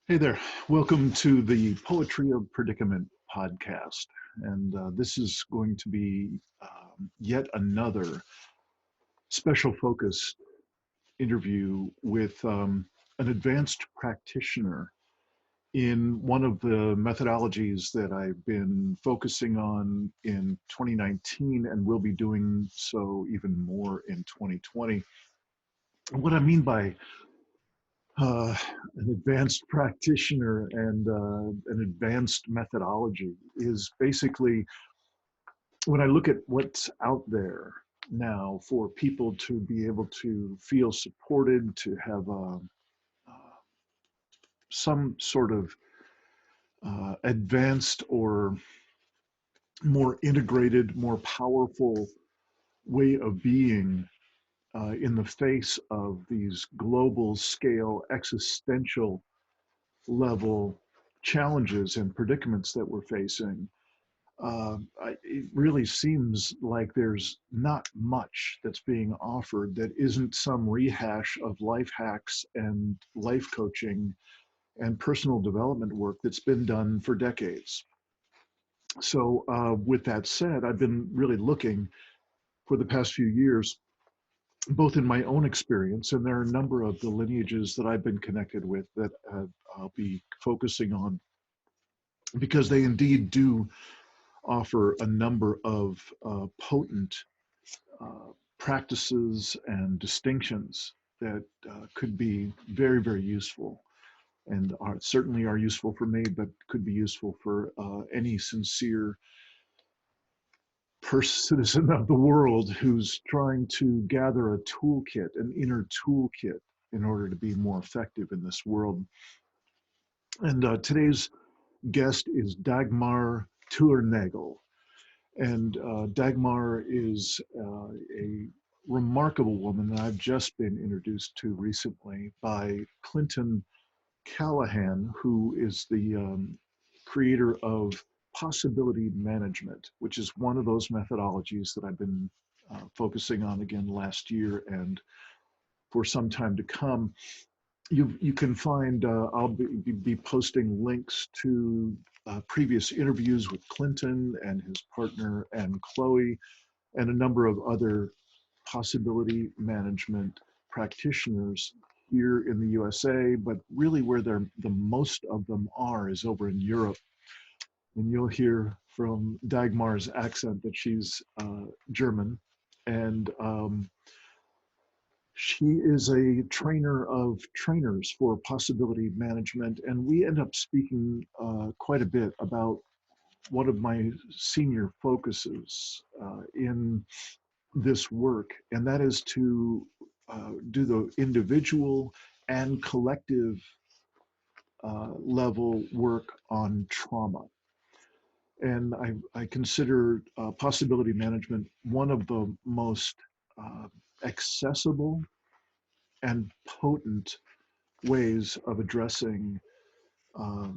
Hey there. Welcome to the Poetry of Predicament podcast. And this is going to be yet another special focus interview with an advanced practitioner in one of the methodologies that I've been focusing on in 2019 and will be doing so even more in 2020. What I mean by uh, an advanced practitioner and an advanced methodology is basically when I look at what's out there now for people to be able to feel supported, to have some sort of advanced or more integrated, more powerful way of being in the face of these global scale existential level challenges and predicaments that we're facing, it really seems like there's not much that's being offered that isn't some rehash of life hacks and life coaching and personal development work that's been done for decades. So, with that said, I've been really looking for the past few years, both in my own experience, and there are a number of the lineages that I've been connected with that I'll be focusing on because they indeed do offer a number of potent practices and distinctions that could be very, very useful and certainly are useful for me, but could be useful for any sincere citizen of the world who's trying to gather a toolkit, an inner toolkit, in order to be more effective in this world. And today's guest is Dagmar Thuernagel. And Dagmar is a remarkable woman that I've just been introduced to recently by Clinton Callahan, who is the creator of possibility management, which is one of those methodologies that I've been focusing on again last year and for some time to come. You can find, I'll be posting links to previous interviews with Clinton and his partner and Chloe and a number of other possibility management practitioners here in the USA, but really where the most of them are is over in Europe. And you'll hear from Dagmar's accent that she's German. And she is a trainer of trainers for possibility management. And we end up speaking quite a bit about one of my senior focuses in this work, and that is to do the individual and collective level work on trauma. And I consider possibility management one of the most accessible and potent ways of addressing uh,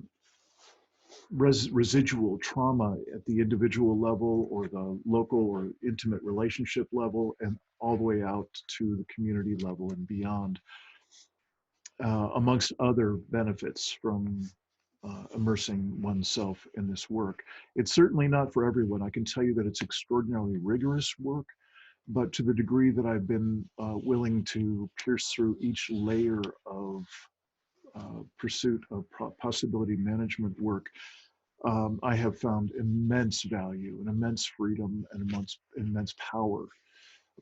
residual trauma at the individual level or the local or intimate relationship level and all the way out to the community level and beyond, amongst other benefits from immersing oneself in this work. It's certainly not for everyone. I can tell you that it's extraordinarily rigorous work, but to the degree that I've been willing to pierce through each layer of pursuit of possibility management work, I have found immense value and immense freedom and immense power,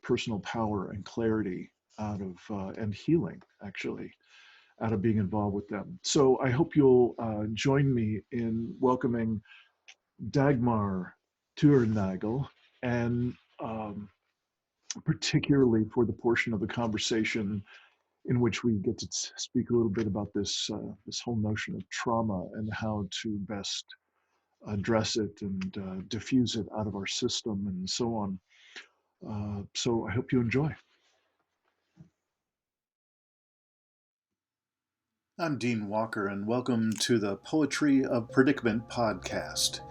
personal power and clarity out of, and healing actually, out of being involved with them. So I hope you'll join me in welcoming Dagmar Thuernagel, and particularly for the portion of the conversation in which we get to speak a little bit about this whole notion of trauma and how to best address it and diffuse it out of our system and so on. So I hope you enjoy. I'm Dean Walker, and welcome to the Poetry of Predicament podcast,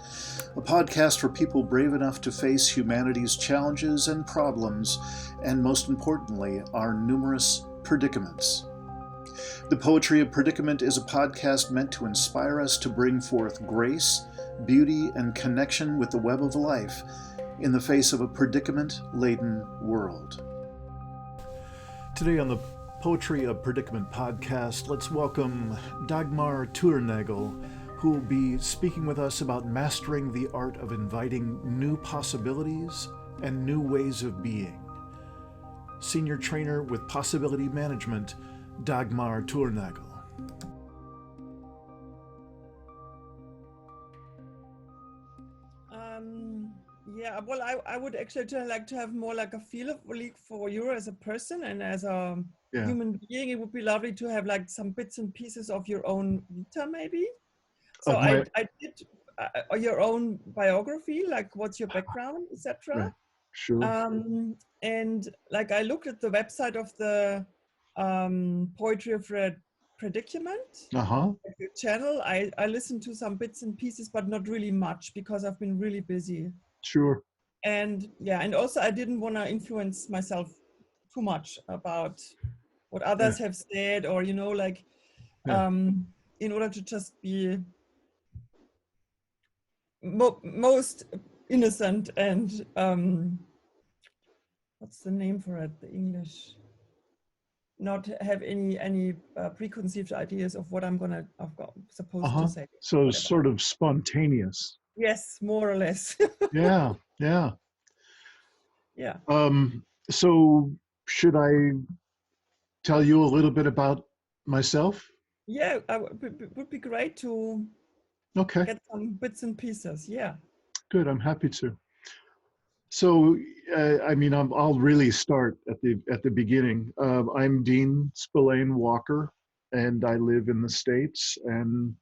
a podcast for people brave enough to face humanity's challenges and problems, and most importantly, our numerous predicaments. The Poetry of Predicament is a podcast meant to inspire us to bring forth grace, beauty, and connection with the web of life in the face of a predicament-laden world. Today on the Poetry of Predicament podcast, let's welcome Dagmar Thuernagel, who will be speaking with us about mastering the art of inviting new possibilities and new ways of being. Senior Trainer with Possibility Management, Dagmar Thuernagel. Well, I would actually like to have more like a feel of for you as a person and as a human being. It would be lovely to have like some bits and pieces of your own vita, maybe. So I did your own biography, like what's your background, etc. Right. Sure. And like I looked at the website of the Poetry of Predicament channel. I listened to some bits and pieces, but not really much because I've been really busy. Sure. And also I didn't want to influence myself too much about what others have said, or in order to just be most innocent and what's the name for it, the English, not have any preconceived ideas of what I'm supposed to say. So whatever. Sort of spontaneous. Yes, more or less. Yeah. So should I tell you a little bit about myself? Yeah, it would be great to get some bits and pieces. Yeah. Good, I'm happy to. So, I'll really start at the beginning. I'm Dean Spillane Walker, and I live in the States. And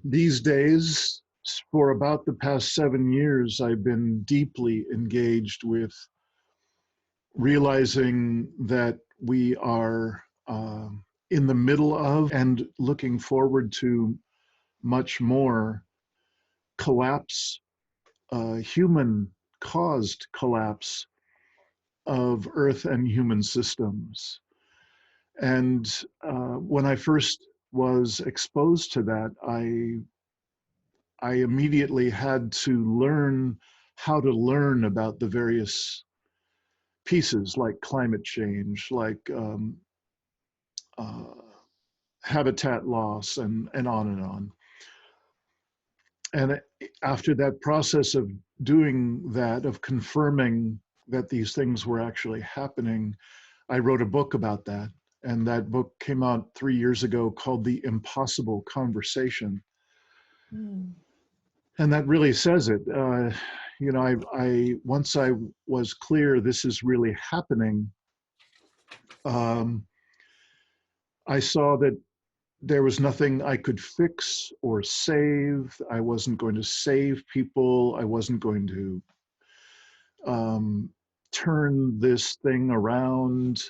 these days, for about the past 7 years, I've been deeply engaged with realizing that we are in the middle of and looking forward to much more collapse, human-caused collapse of Earth and human systems. And when I first was exposed to that, I immediately had to learn how to learn about the various pieces, like climate change, like habitat loss, and on and on. And after that process of doing that, of confirming that these things were actually happening, I wrote a book about that. And that book came out 3 years ago called The Impossible Conversation. And that really says it. Once I was clear this is really happening, I saw that there was nothing I could fix or save. I wasn't going to save people. I wasn't going to turn this thing around.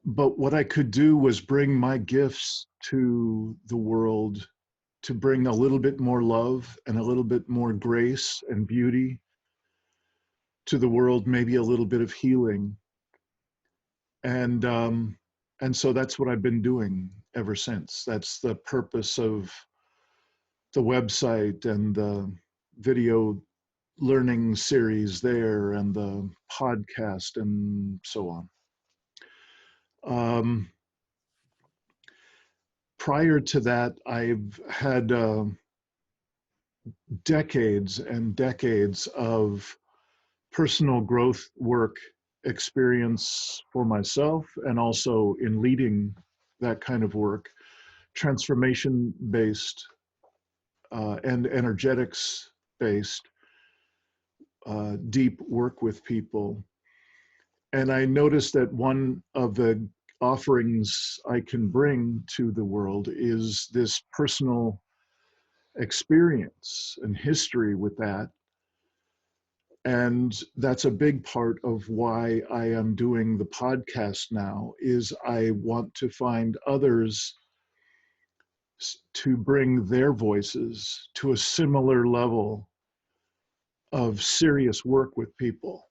But what I could do was bring my gifts to the world, to bring a little bit more love and a little bit more grace and beauty to the world, maybe a little bit of healing. And so that's what I've been doing ever since. That's the purpose of the website and the video learning series there and the podcast and so on. Prior to that, I've had decades and decades of personal growth work experience for myself, and also in leading that kind of work, transformation-based and energetics-based deep work with people. And I noticed that one of the offerings I can bring to the world is this personal experience and history with that. And that's a big part of why I am doing the podcast now, is I want to find others to bring their voices to a similar level of serious work with people.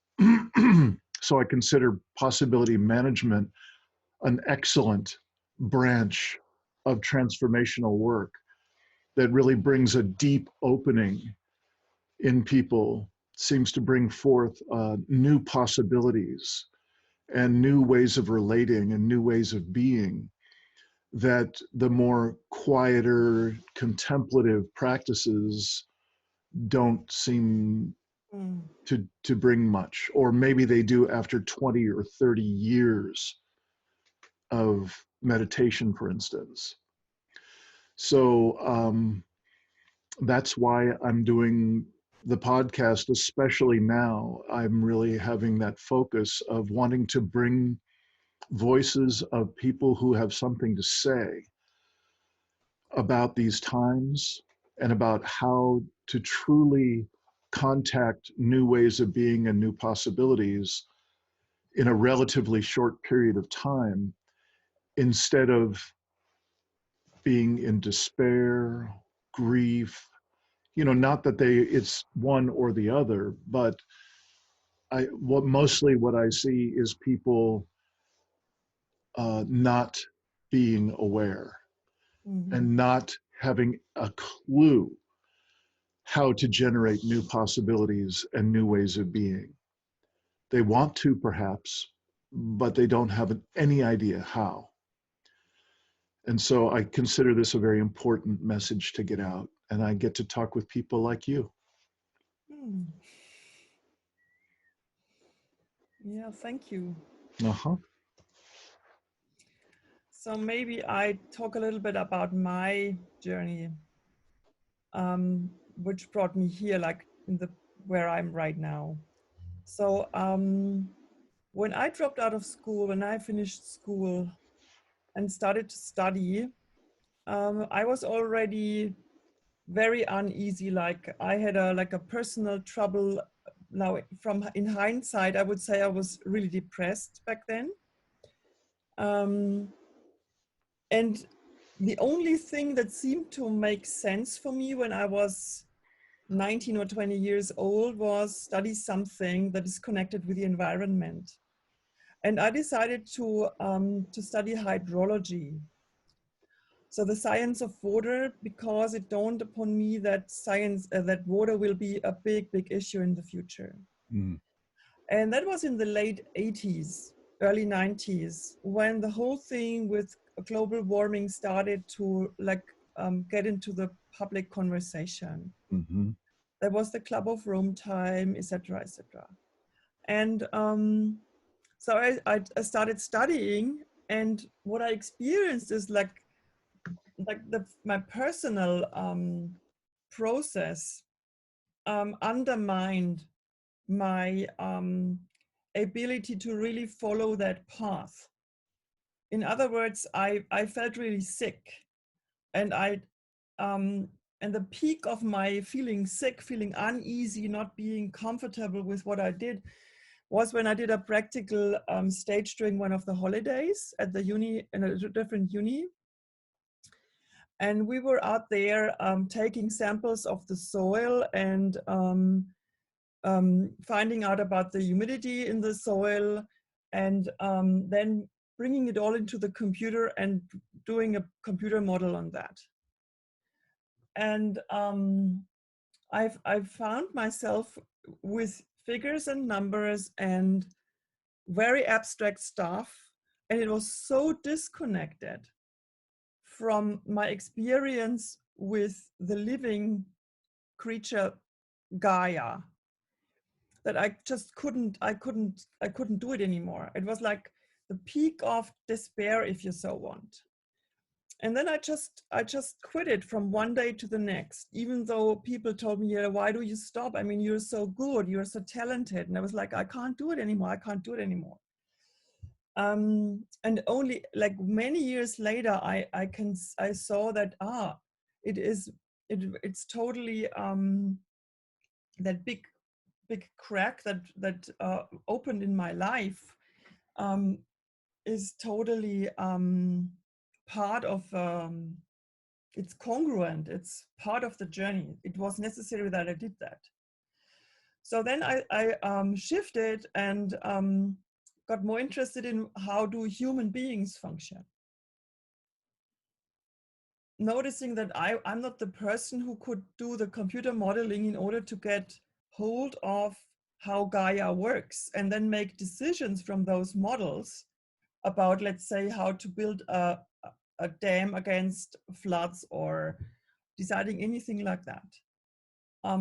So I consider possibility management an excellent branch of transformational work that really brings a deep opening in people, seems to bring forth new possibilities and new ways of relating and new ways of being, that the more quieter, contemplative practices don't seem to bring much, or maybe they do after 20 or 30 years of meditation, for instance. So that's why I'm doing the podcast, especially now. I'm really having that focus of wanting to bring voices of people who have something to say about these times and about how to truly contact new ways of being and new possibilities in a relatively short period of time, instead of being in despair, grief. Not that it's one or the other, but mostly what I see is people not being aware and not having a clue how to generate new possibilities and new ways of being. They want to, perhaps, but they don't have any idea how. And so I consider this a very important message to get out, and I get to talk with people like you. Yeah, thank you. Uh-huh. So maybe I talk a little bit about my journey, which brought me here, like where I'm right now. So when I dropped out of school, when I finished school and started to study, I was already very uneasy. Like I had a personal trouble. Now, in hindsight, I would say I was really depressed back then. And the only thing that seemed to make sense for me when I was 19 or 20 years old was study something that is connected with the environment. And I decided to study hydrology. So the science of water, because it dawned upon me that that water will be a big, big issue in the future. And that was in the late 80s, early 90s, when the whole thing with global warming started to get into the public conversation. There was the Club of Rome time, etc., etc. And so I started studying, and what I experienced is my personal process undermined my ability to really follow that path. In other words, I felt really sick, and and the peak of my feeling sick, feeling uneasy, not being comfortable with what I did, was when I did a practical stage during one of the holidays at the uni, in a different uni. And we were out there taking samples of the soil and finding out about the humidity in the soil, and then bringing it all into the computer and doing a computer model on that. And I've found myself with figures and numbers and very abstract stuff, and it was so disconnected from my experience with the living creature Gaia that I just couldn't do it anymore. It was like the peak of despair, if you so want. And then I just quit it from one day to the next, even though people told me, yeah, why do you stop? I mean, you're so good, you're so talented. And I was like, I can't do it anymore. I can't do it anymore. And only like many years later, I saw that, it's totally that big crack that opened in my life is totally part of, it's congruent, it's part of the journey. It was necessary that I did that. So then I shifted and got more interested in how do human beings function. Noticing that I'm not the person who could do the computer modeling in order to get hold of how Gaia works and then make decisions from those models about, let's say, how to build a dam against floods or deciding anything like that.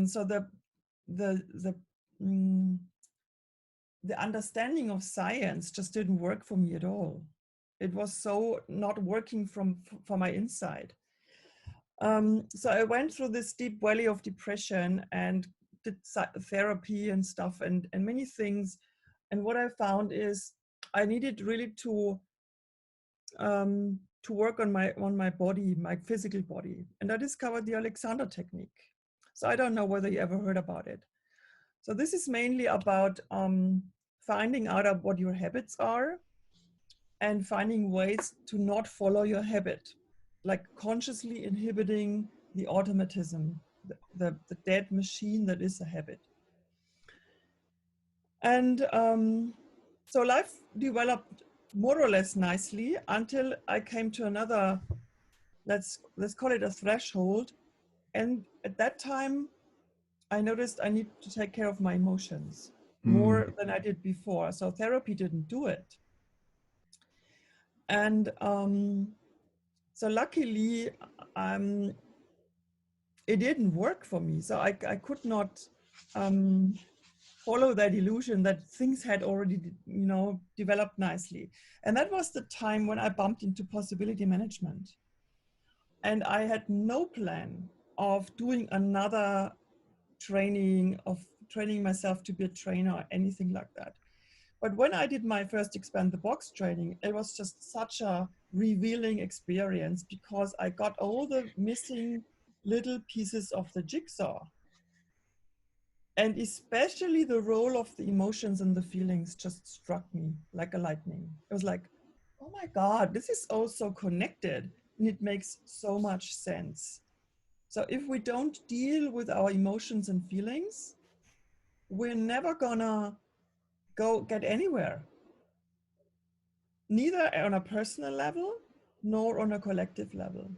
So the understanding of science just didn't work for me at all. It was so not working for my inside. So I went through this deep valley of depression and did therapy and stuff and many things. And what I found is I needed really to work on my body, my physical body. And I discovered the Alexander technique. So I don't know whether you ever heard about it. So this is mainly about finding out what your habits are and finding ways to not follow your habit, like consciously inhibiting the automatism, the dead machine that is a habit. And so life developed more or less nicely until I came to another, let's call it a threshold. And at that time, I noticed I need to take care of my emotions more than I did before. So therapy didn't do it. And so luckily, it didn't work for me. So I could not follow that illusion that things had already, developed nicely. And that was the time when I bumped into possibility management. And I had no plan of doing another training, of training myself to be a trainer or anything like that. But when I did my first Expand the Box training, it was just such a revealing experience because I got all the missing little pieces of the jigsaw. And especially the role of the emotions and the feelings just struck me like a lightning. It was like, oh my God, this is also connected and it makes so much sense. So if we don't deal with our emotions and feelings, we're never gonna get anywhere. Neither on a personal level, nor on a collective level.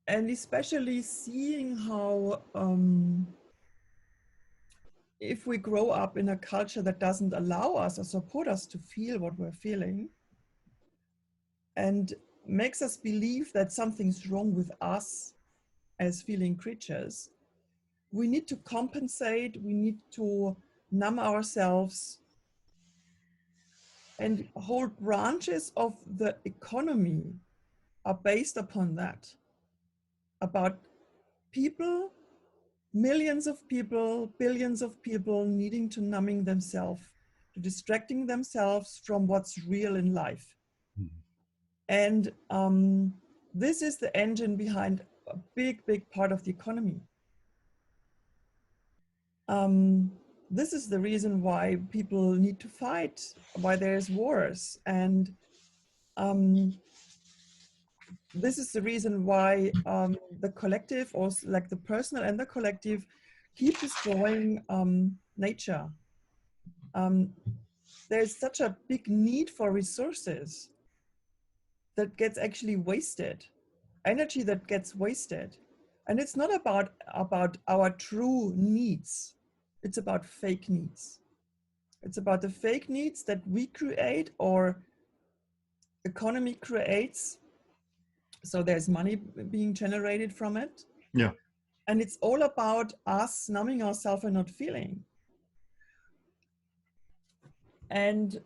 And especially seeing how if we grow up in a culture that doesn't allow us or support us to feel what we're feeling and makes us believe that something's wrong with us as feeling creatures, we need to compensate, we need to numb ourselves, and whole branches of the economy are based upon that, about people, millions of people, billions of people needing to numbing themselves, to distracting themselves from what's real in life. And this is the engine behind a big, big part of the economy. This is the reason why people need to fight, why there's wars. And this is the reason why the collective, or like the personal and the collective, keep destroying nature. There's such a big need for resources that gets actually wasted, energy that gets wasted. And it's not about our true needs. It's about fake needs. It's about the fake needs that we create or economy creates. So there's money being generated from it. Yeah. And it's all about us numbing ourselves and not feeling. And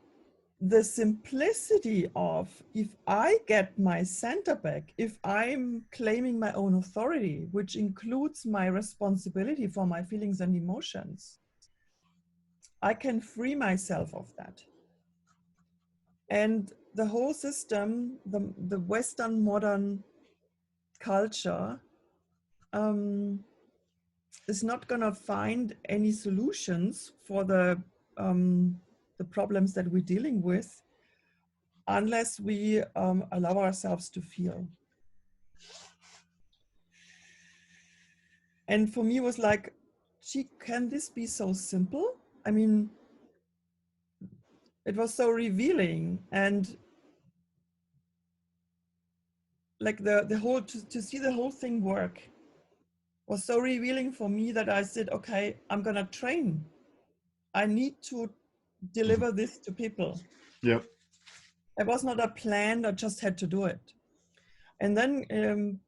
the simplicity of, if I get my center back, if I'm claiming my own authority, which includes my responsibility for my feelings and emotions, I can free myself of that. And the whole system, the Western modern culture, is not going to find any solutions for the problems that we're dealing with unless we allow ourselves to feel. And for me, it was like, gee, can this be so simple? I mean, it was so revealing, and like the whole, to see the whole thing work was so revealing for me that I said, okay, I'm gonna train. I need to deliver this to people. Yep. It was not a plan, I just had to do it. And then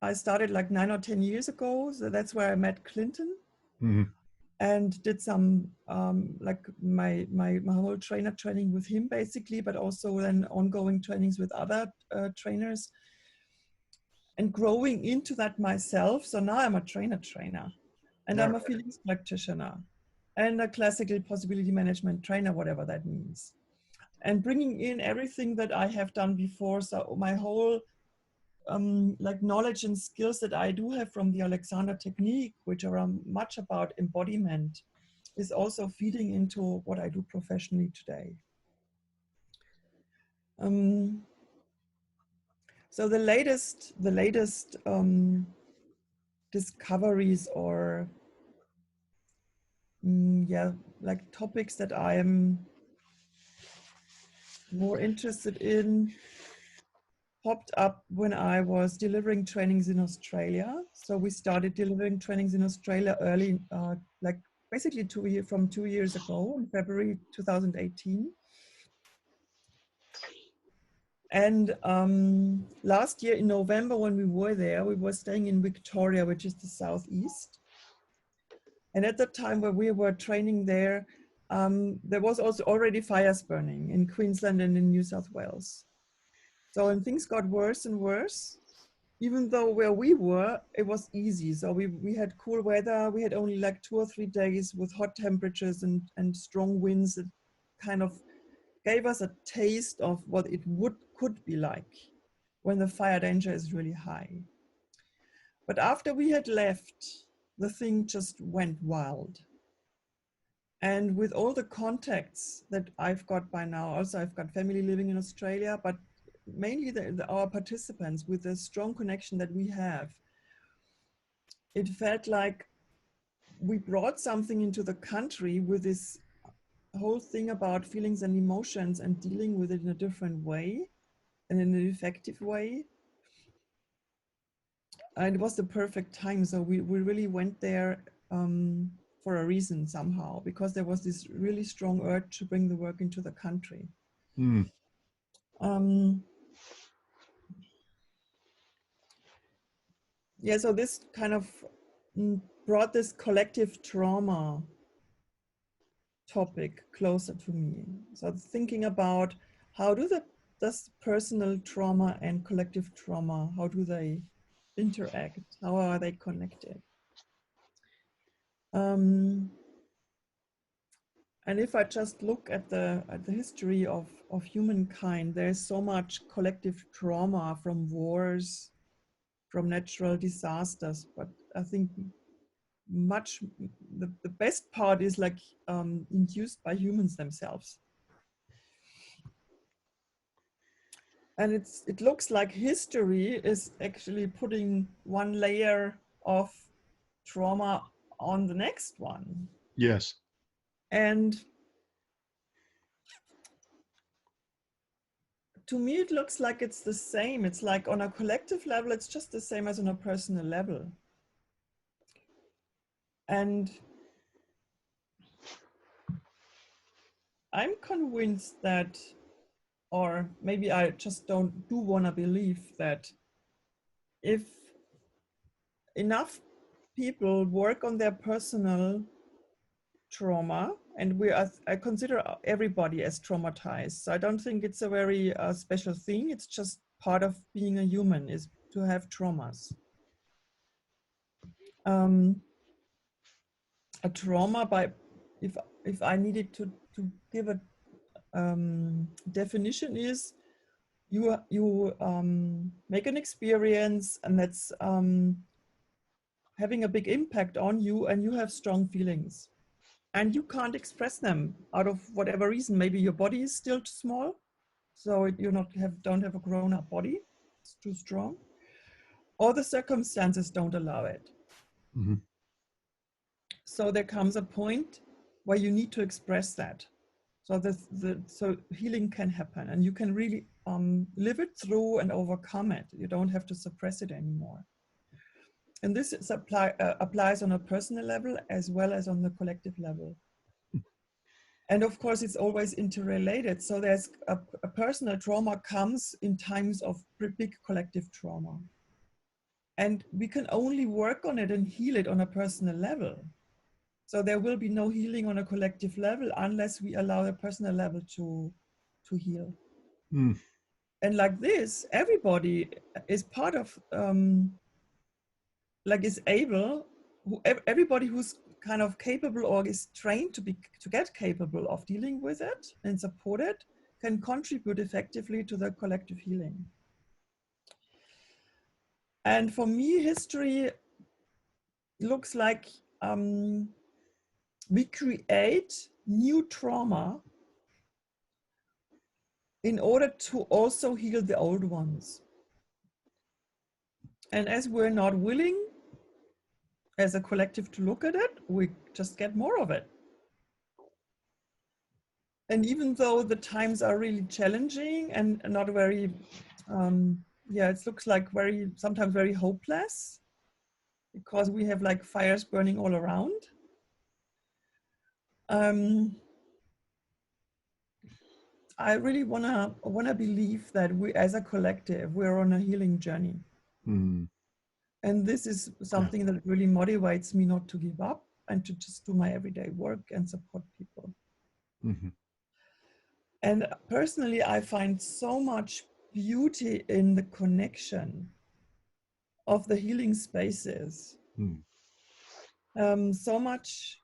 I started like 9 or 10 years ago. So that's where I met Clinton. Mm-hmm. And did some like my whole trainer training with him basically, but also then ongoing trainings with other trainers, and growing into that myself. So now I'm a trainer, and I'm a feelings practitioner and a classical possibility management trainer, whatever that means, and bringing in everything that I have done before. So my whole like knowledge and skills that I do have from the Alexander technique, which are much about embodiment, is also feeding into what I do professionally today. So the latest discoveries or like topics that I am more interested in popped up when I was delivering trainings in Australia. So we started delivering trainings in Australia early, like basically 2 years ago, in February 2018. And last year in November, when we were there, we were staying in Victoria, which is the southeast. And at the time where we were training there, there was also already fires burning in Queensland and in New South Wales. So when things got worse and worse, even though where we were, it was easy. So we had cool weather. We had only like 2 or 3 days with hot temperatures and strong winds that kind of gave us a taste of what it could be like when the fire danger is really high. But after we had left, the thing just went wild. And with all the contacts that I've got by now, also I've got family living in Australia, but mainly our participants, with the strong connection that we have, it felt like we brought something into the country with this whole thing about feelings and emotions and dealing with it in a different way and in an effective way. And it was the perfect time. So we really went there for a reason somehow, because there was this really strong urge to bring the work into the country. Mm. Yeah, so this kind of brought this collective trauma topic closer to me. So thinking about how does personal trauma and collective trauma, how do they interact? How are they connected? And if I just look at the history of humankind, there's so much collective trauma from wars, from natural disasters, but I think the best part is like induced by humans themselves. And it looks like history is actually putting one layer of trauma on the next one. Yes. And to me, it looks like it's the same. It's like on a collective level, it's just the same as on a personal level. And I'm convinced that, or maybe I just do want to believe that if enough people work on their personal trauma, and I consider everybody as traumatized. So I don't think it's a very special thing. It's just part of being a human, is to have traumas. A trauma, if I needed to give a definition, is you make an experience, and that's having a big impact on you, and you have strong feelings. And you can't express them out of whatever reason. Maybe your body is still too small, so you don't have a grown-up body, it's too strong, or the circumstances don't allow it. Mm-hmm. So there comes a point where you need to express that. So so healing can happen, and you can really live it through and overcome it. You don't have to suppress it anymore. And this is applies on a personal level as well as on the collective level. And of course, it's always interrelated. So there's a personal trauma comes in times of big collective trauma. And we can only work on it and heal it on a personal level. So there will be no healing on a collective level unless we allow the personal level to heal. Mm. And like this, everybody is part of, is able, everybody who's kind of capable or is trained to get capable of dealing with it and support it can contribute effectively to the collective healing. And for me, history looks like we create new trauma in order to also heal the old ones. And as we're not willing as a collective to look at it, we just get more of it. And even though the times are really challenging and not very, it looks like sometimes very hopeless, because we have like fires burning all around. I really wanna believe that we, as a collective, we're on a healing journey. Mm. And this is something that really motivates me not to give up and to just do my everyday work and support people. Mm-hmm. And personally, I find so much beauty in the connection of the healing spaces. So much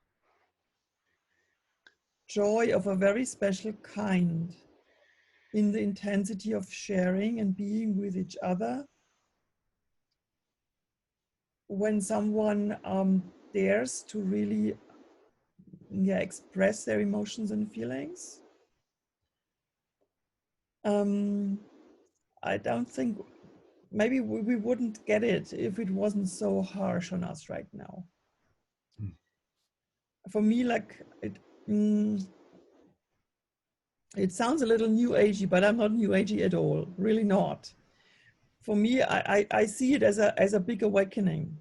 joy of a very special kind in the intensity of sharing and being with each other. When someone dares to really express their emotions and feelings. I don't think, maybe we wouldn't get it if it wasn't so harsh on us right now. For me, like it sounds a little new agey, but I'm not new agey at all, really not. For me, I see it as a big awakening.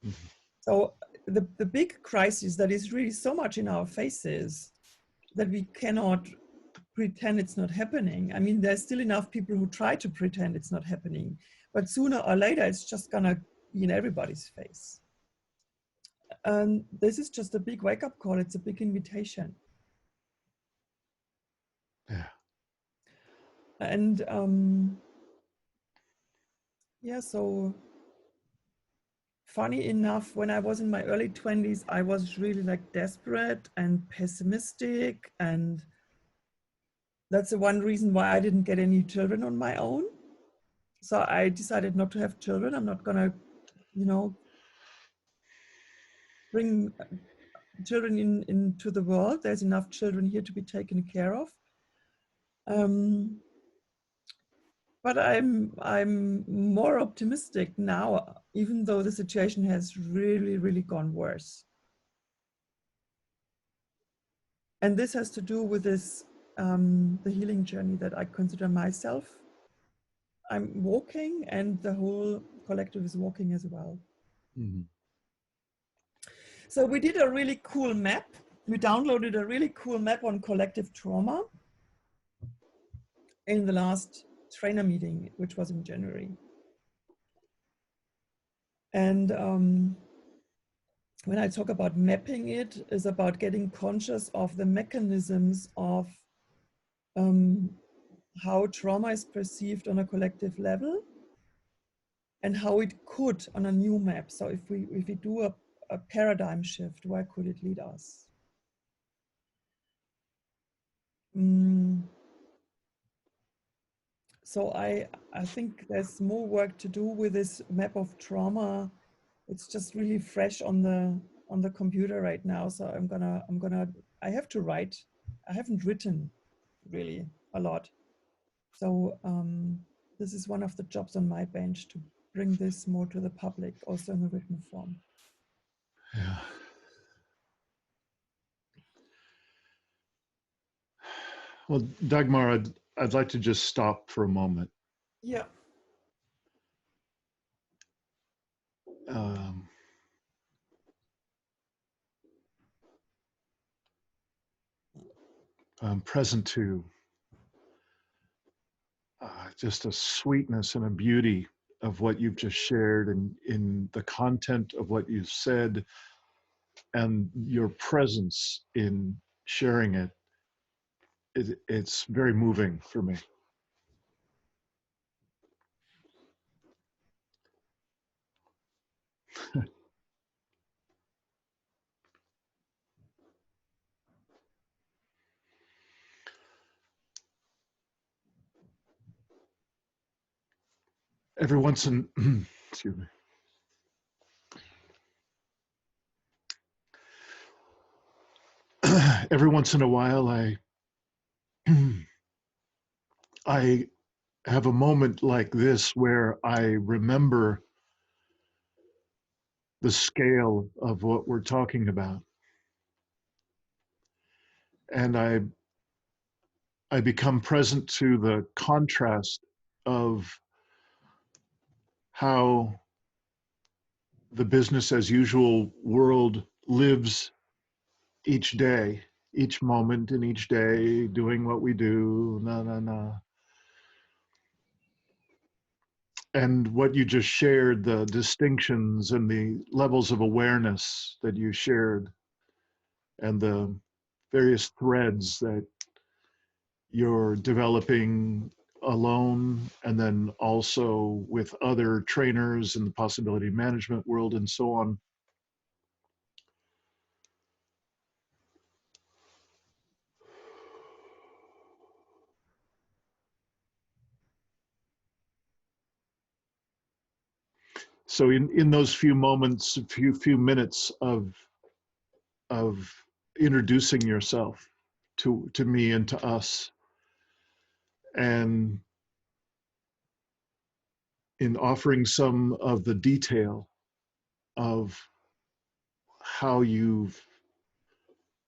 Mm-hmm. So the big crisis that is really so much in our faces that we cannot pretend it's not happening. I mean, there's still enough people who try to pretend it's not happening, but sooner or later, it's just gonna be in everybody's face. And this is just a big wake-up call. It's a big invitation. Yeah. And so funny enough, when I was in my early 20s, I was really like desperate and pessimistic, and that's the one reason why I didn't get any children on my own. So I decided not to have children. I'm not gonna, bring children into the world. There's enough children here to be taken care of. But I'm more optimistic now, even though the situation has really, really gone worse. And this has to do with this, the healing journey that I consider myself. I'm walking, and the whole collective is walking as well. Mm-hmm. So we did a really cool map. We downloaded a really cool map on collective trauma in the last trainer meeting, which was in January. And when I talk about mapping it, is about getting conscious of the mechanisms of how trauma is perceived on a collective level and how it could on a new map. So if we do a paradigm shift, where could it lead us? So I think there's more work to do with this map of trauma. It's just really fresh on the computer right now. So I have to write. I haven't written really a lot. So this is one of the jobs on my bench, to bring this more to the public, also in the written form. Yeah. Well, Dagmar, I'd like to just stop for a moment. Yeah. Um, I'm present to just a sweetness and a beauty of what you've just shared, and in the content of what you've said, and your presence in sharing it. It's very moving for me. Every once in excuse me. Every once in a while, I have a moment like this where I remember the scale of what we're talking about, and I become present to the contrast of how the business as usual world lives each day, each moment in each day, doing what we do, and what you just shared, the distinctions and the levels of awareness that you shared, and the various threads that you're developing alone, and then also with other trainers in the possibility management world and so on. So in those few moments, few minutes of introducing yourself to me and to us, and in offering some of the detail of how you've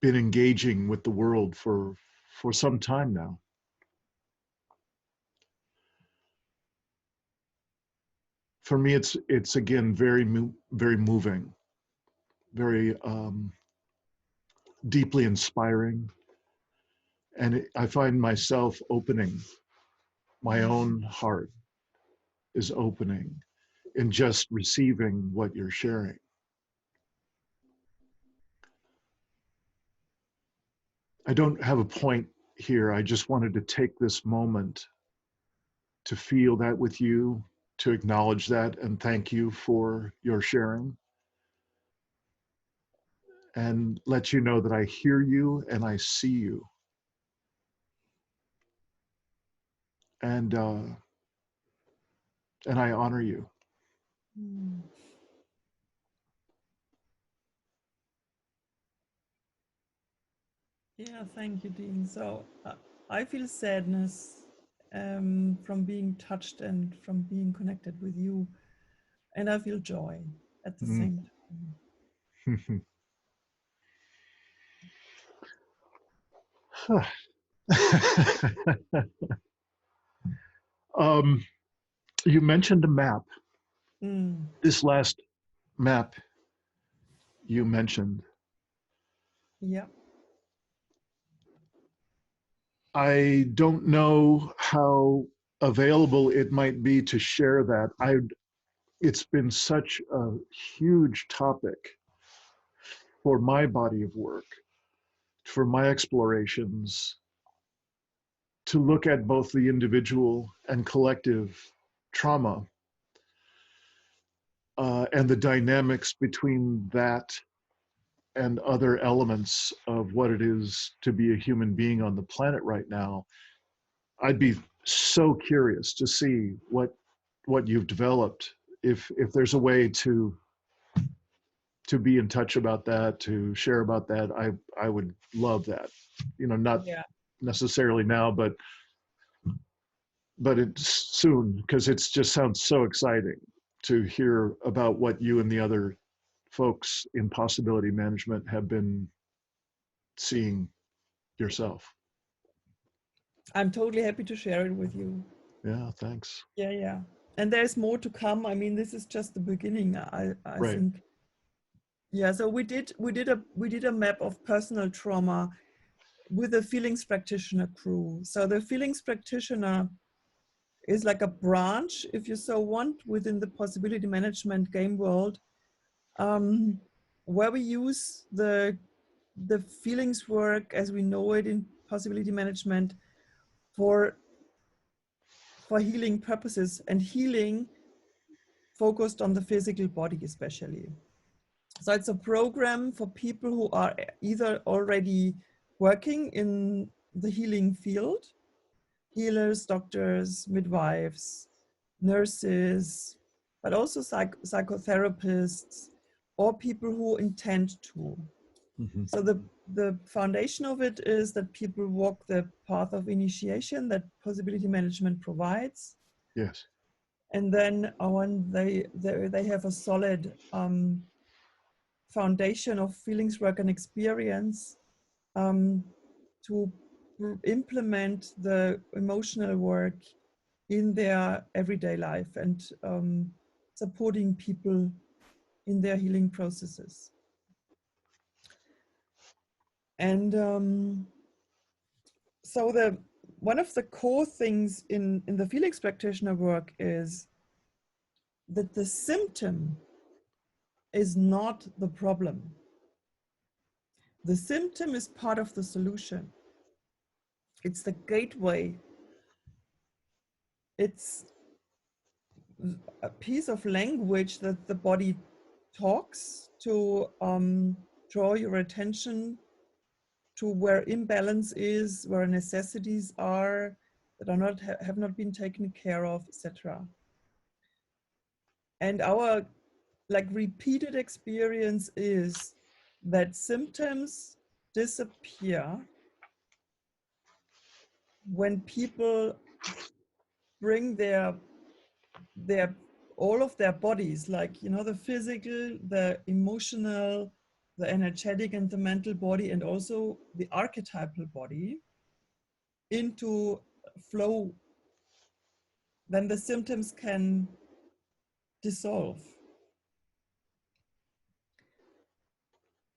been engaging with the world for some time now. For me, it's again very moving, very deeply inspiring, and I find myself opening. My own heart is opening in just receiving what you're sharing. I don't have a point here. I just wanted to take this moment to feel that with you, to acknowledge that, and thank you for your sharing, and let you know that I hear you and I see you. And I honor you. Mm. Yeah, thank you, Dean. So I feel sadness from being touched and from being connected with you, and I feel joy at the Mm. same time. um, you mentioned a map. Mm. This last map you mentioned, Yeah. I don't know how available it might be to share that. It's been such a huge topic for my body of work, for my explorations, to look at both the individual and collective trauma, and the dynamics between that and other elements of what it is to be a human being on the planet right now. I'd be so curious to see what you've developed. If there's a way to be in touch about that, to share about that, I would love that. Not Yeah. necessarily now, but it's soon, because it just sounds so exciting to hear about what you and the other folks in possibility management have been seeing yourself. I'm totally happy to share it with you. Yeah, thanks. Yeah, yeah. And there's more to come. I mean, this is just the beginning, I Right. think. Yeah, so we did a map of personal trauma with the feelings practitioner crew. So the feelings practitioner is like a branch, if you so want, within the possibility management game world, um, where we use the feelings work as we know it in possibility management for healing purposes, and healing focused on the physical body especially. So it's a program for people who are either already working in the healing field, healers, doctors, midwives, nurses, but also psychotherapists, or people who intend to. Mm-hmm. So the foundation of it is that people walk the path of initiation that possibility management provides. Yes. And then when they have a solid foundation of feelings, work, and experience to implement the emotional work in their everyday life and supporting people in their healing processes. And so one of the core things in the feelings practitioner work is that the symptom is not the problem. The symptom is part of the solution. It's the gateway. It's a piece of language that the body talks to draw your attention to where imbalance is, where necessities are that are not have not been taken care of, etc. And our like repeated experience is that symptoms disappear when people bring their all of their bodies, like, you know, the physical, the emotional, the energetic, and the mental body, and also the archetypal body into flow, then the symptoms can dissolve.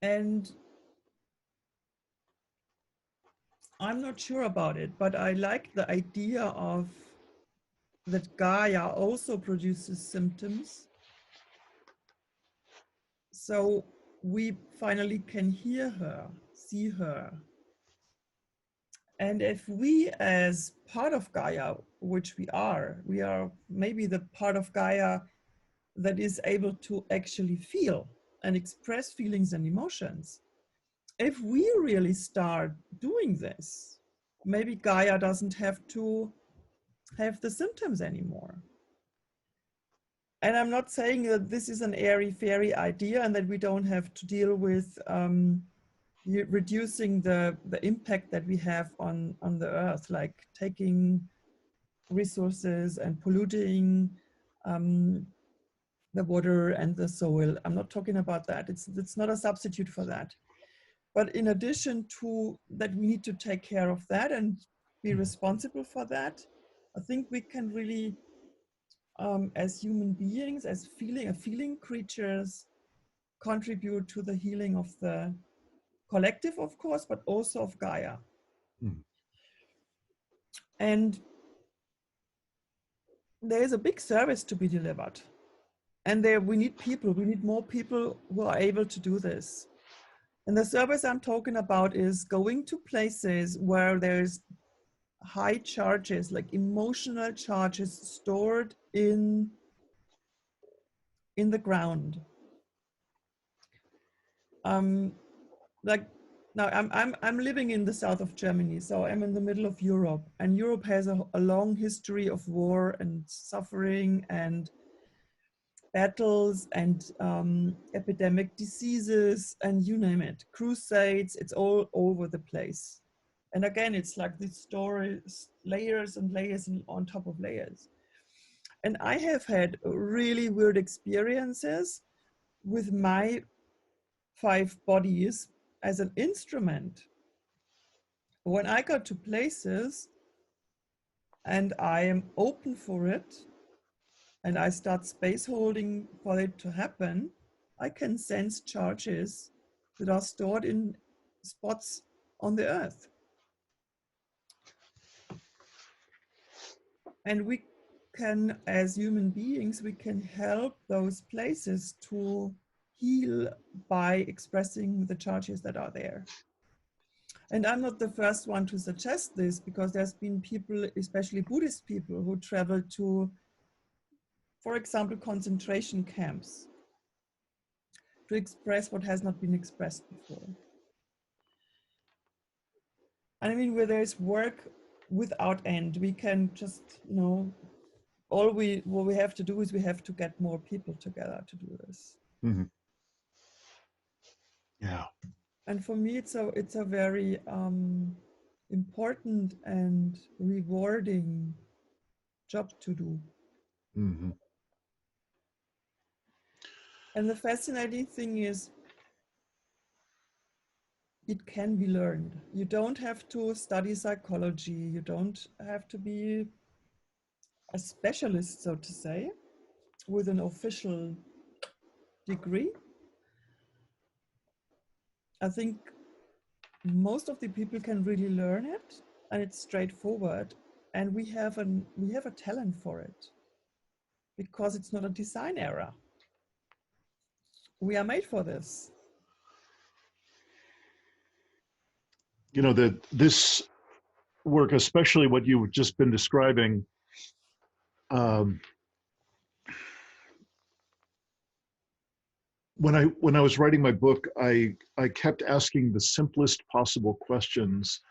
And I'm not sure about it, but I like the idea of that Gaia also produces symptoms. So we finally can hear her, see her. And if we, as part of Gaia, which we are maybe the part of Gaia that is able to actually feel and express feelings and emotions, if we really start doing this, maybe Gaia doesn't have to have the symptoms anymore. And I'm not saying that this is an airy-fairy idea and that we don't have to deal with reducing the impact that we have on the earth, like taking resources and polluting the water and the soil. I'm not talking about that. It's not a substitute for that. But in addition to that, we need to take care of that and be responsible for that. I think we can really, as human beings, as feeling creatures, contribute to the healing of the collective, of course, but also of Gaia. Mm. And there is a big service to be delivered. And we need more people who are able to do this. And the service I'm talking about is going to places where there's high charges, like emotional charges stored in the ground. Like now I'm living in the south of Germany, so I'm in the middle of Europe, and Europe has a long history of war and suffering and battles and epidemic diseases, and you name it, crusades. It's all over the place. And again, it's like these stories, layers and layers on top of layers. And I have had really weird experiences with my 5 bodies as an instrument. When I got to places and I am open for it, and I start space holding for it to happen, I can sense charges that are stored in spots on the earth. And we can, as human beings, we can help those places to heal by expressing the charges that are there. And I'm not the first one to suggest this, because there's been people, especially Buddhist people, who travel to, for example, concentration camps to express what has not been expressed before. And I mean, where there's work without end, we can just, what we have to do is we have to get more people together to do this. Mm-hmm. Yeah. And for me, it's a very important and rewarding job to do. Mm-hmm. And the fascinating thing is, it can be learned. You don't have to study psychology. You don't have to be a specialist, so to say, with an official degree. I think most of the people can really learn it, and it's straightforward. And we have a talent for it, because it's not a design error. We are made for this. That this work, especially what you've just been describing, when I was writing my book, I kept asking the simplest possible questions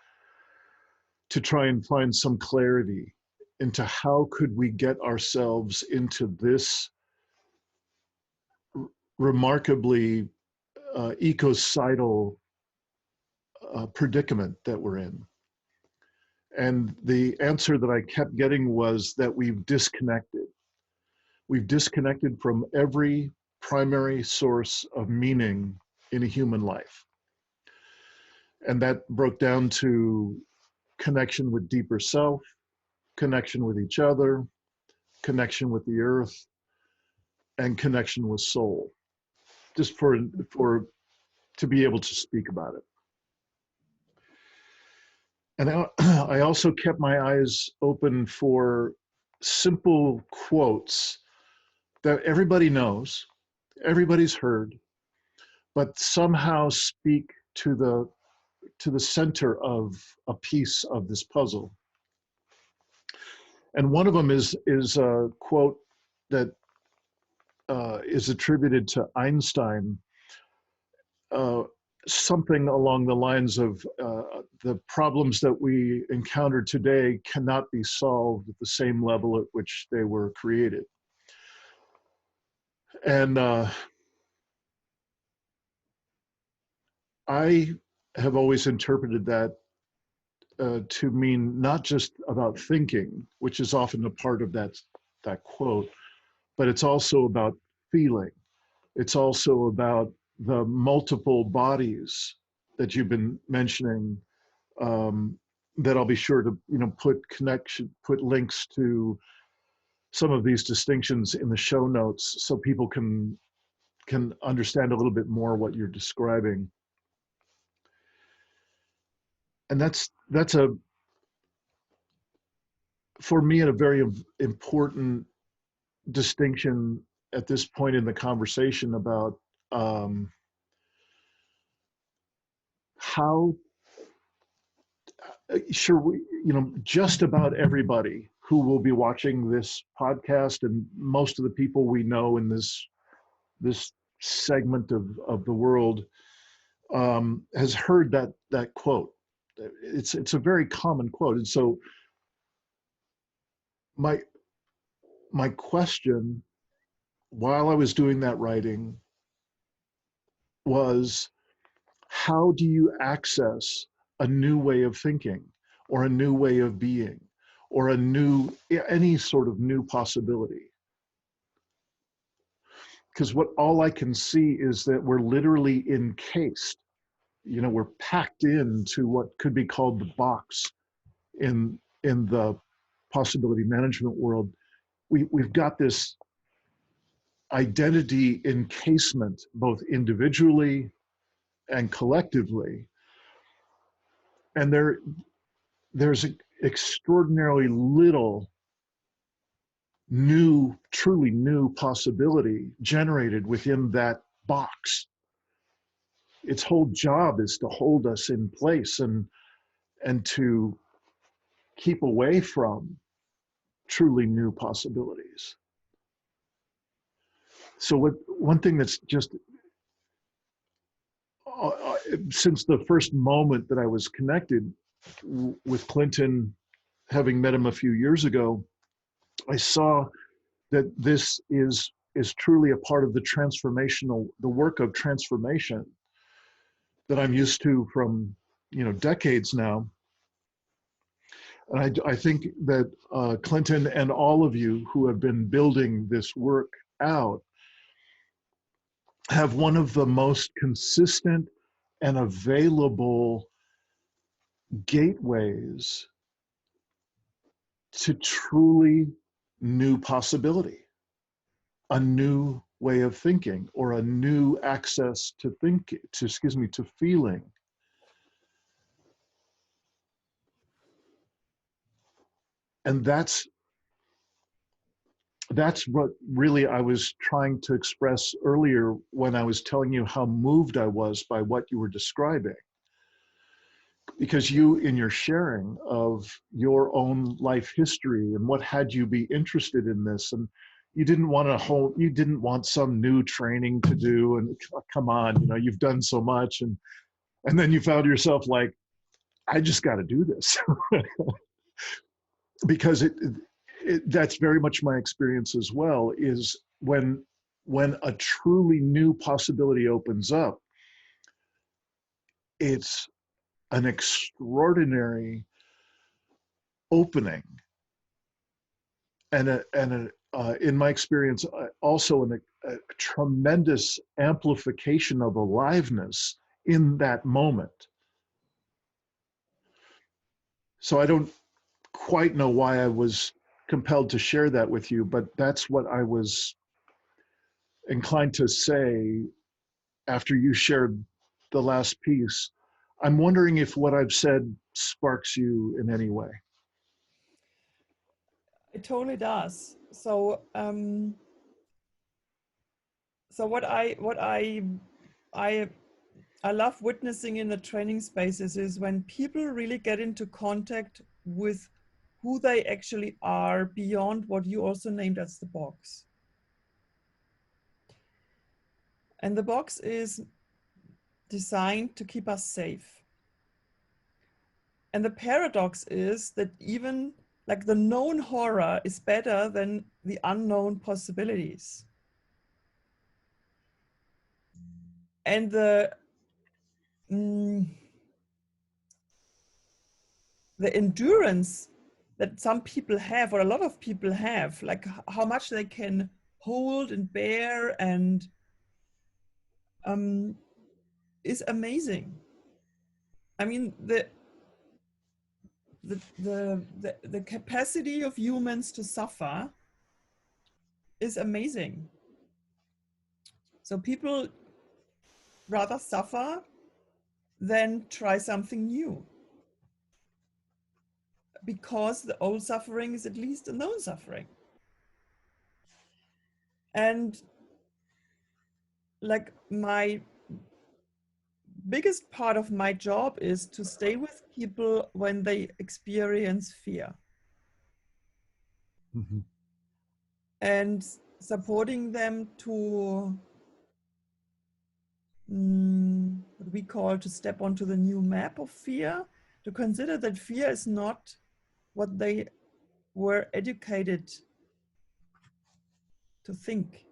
to try and find some clarity into how could we get ourselves into this remarkably ecocidal predicament that we're in. And the answer that I kept getting was that we've disconnected. We've disconnected from every primary source of meaning in a human life. And that broke down to connection with deeper self, connection with each other, connection with the earth, and connection with soul, just for to be able to speak about it. And I also kept my eyes open for simple quotes that everybody knows, everybody's heard, but somehow speak to the center of a piece of this puzzle. And one of them is a quote that is attributed to Einstein, something along the lines of the problems that we encounter today cannot be solved at the same level at which they were created. And I have always interpreted that to mean not just about thinking, which is often a part of that quote, but it's also about feeling. It's also about the multiple bodies that you've been mentioning, that I'll be sure to put links to some of these distinctions in the show notes so people can understand a little bit more what you're describing. And that's for me a very important distinction at this point in the conversation about how sure we, just about everybody who will be watching this podcast, and most of the people we know in this segment of the world, has heard that quote. It's a very common quote. And so my question while I was doing that writing was, how do you access a new way of thinking, or a new way of being, or any sort of new possibility? Because all I can see is that we're literally encased, we're packed into what could be called the box in the possibility management world, we've got this identity encasement, both individually and collectively. And there's extraordinarily little new, truly new possibility generated within that box. Its whole job is to hold us in place and to keep away from truly new possibilities. So one thing that's just since the first moment that I was connected with Clinton, having met him a few years ago, I saw that this is truly a part of the work of transformation that I'm used to from, decades now. And I think that Clinton and all of you who have been building this work out have one of the most consistent and available gateways to truly new possibility, a new way of thinking, or a new access to to feeling. And that's what really I was trying to express earlier when I was telling you how moved I was by what you were describing. Because you, in your sharing of your own life history and what had you be interested in this, and you didn't want some new training to do, and come on, you've done so much, and then you found yourself like, I just got to do this. Because that's very much my experience as well, is when a truly new possibility opens up, it's an extraordinary opening, and in my experience, also a tremendous amplification of aliveness in that moment. So I don't quite know why I was compelled to share that with you, but that's what I was inclined to say after you shared the last piece. I'm wondering if what I've said sparks you in any way. It totally does. So, what I love witnessing in the training spaces is when people really get into contact with who they actually are beyond what you also named as the box. And the box is designed to keep us safe. And the paradox is that even like the known horror is better than the unknown possibilities. And the endurance that some people have, or a lot of people have, like how much they can hold and bear, and is amazing. I mean, the capacity of humans to suffer is amazing. So people rather suffer than try something new, because the old suffering is at least a known suffering. And like my biggest part of my job is to stay with people when they experience fear. Mm-hmm. And supporting them to what we call to step onto the new map of fear, to consider that fear is not what they were educated to think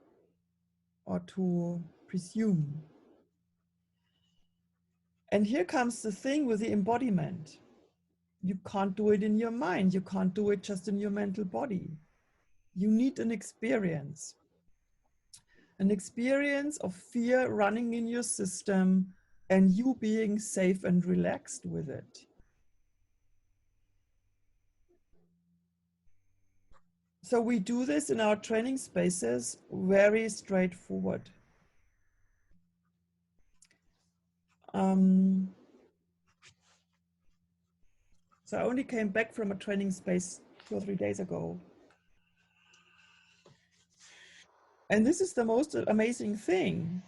or to presume. And here comes the thing with the embodiment. You can't do it in your mind. You can't do it just in your mental body. You need an experience of fear running in your system and you being safe and relaxed with it. So we do this in our training spaces very straightforward. So I only came back from a training space 2 or 3 days ago. And this is the most amazing thing.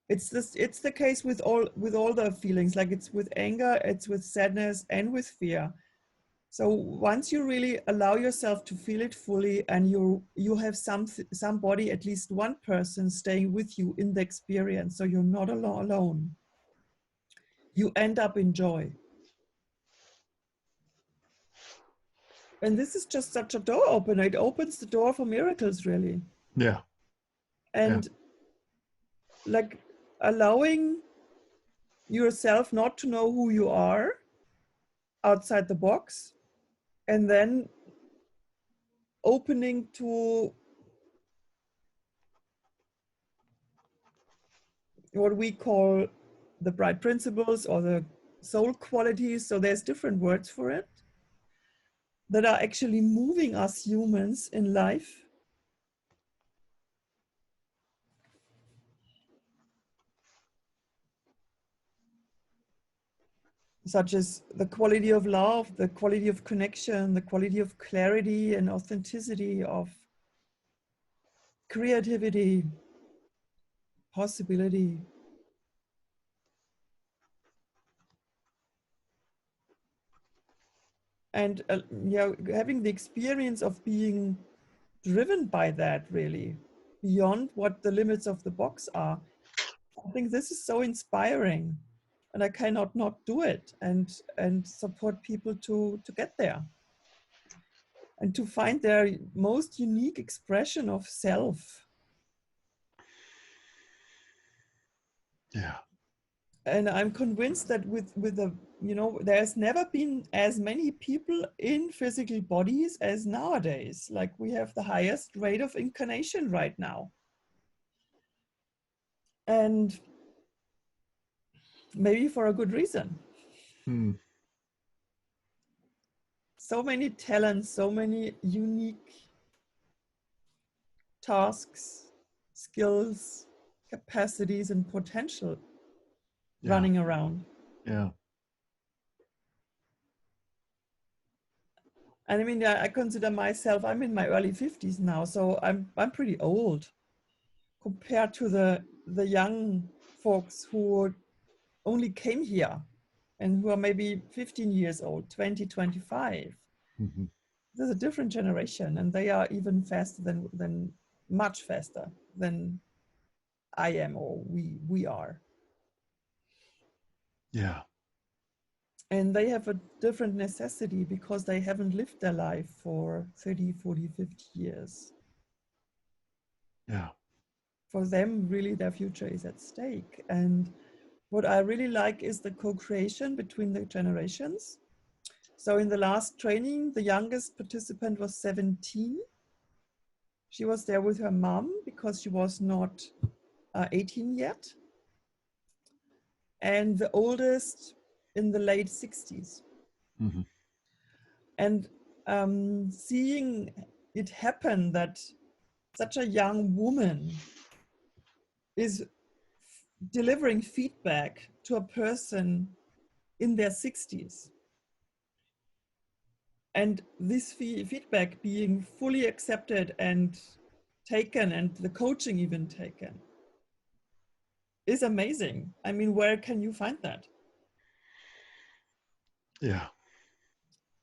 It's the case with all the feelings, like it's with anger, it's with sadness, and with fear. So once you really allow yourself to feel it fully, and you have somebody, at least one person, staying with you in the experience, so you're not alone, you end up in joy. And this is just such a door opener. It opens the door for miracles, really. Yeah. And like allowing yourself not to know who you are outside the box, and then opening to what we call the bright principles or the soul qualities. So there's different words for it that are actually moving us humans in life. Such as the quality of love, the quality of connection, the quality of clarity and authenticity, of creativity, possibility. And having the experience of being driven by that, really, beyond what the limits of the box are. I think this is so inspiring, and I cannot not do it and support people to get there and to find their most unique expression of self. Yeah. And I'm convinced that with the, there's never been as many people in physical bodies as nowadays. Like, we have the highest rate of incarnation right now. And maybe for a good reason. So many talents, so many unique tasks, skills, capacities, and potential running around. Yeah. And I mean, I consider myself, I'm in my early 50s now, so I'm pretty old compared to the young folks who only came here and who are maybe 15 years old, 20, 25. Mm-hmm. There's a different generation, and they are even faster than much faster than I am, or we are. Yeah. And they have a different necessity because they haven't lived their life for 30, 40, 50 years. Yeah. For them, really, their future is at stake. And what I really like is the co-creation between the generations. So in the last training, the youngest participant was 17. She was there with her mom because she was not 18 yet. And the oldest in the late 60s. Mm-hmm. And seeing it happen that such a young woman is delivering feedback to a person in their 60s, and this feedback being fully accepted and taken, and the coaching even taken, is amazing. I mean, where can you find that? Yeah.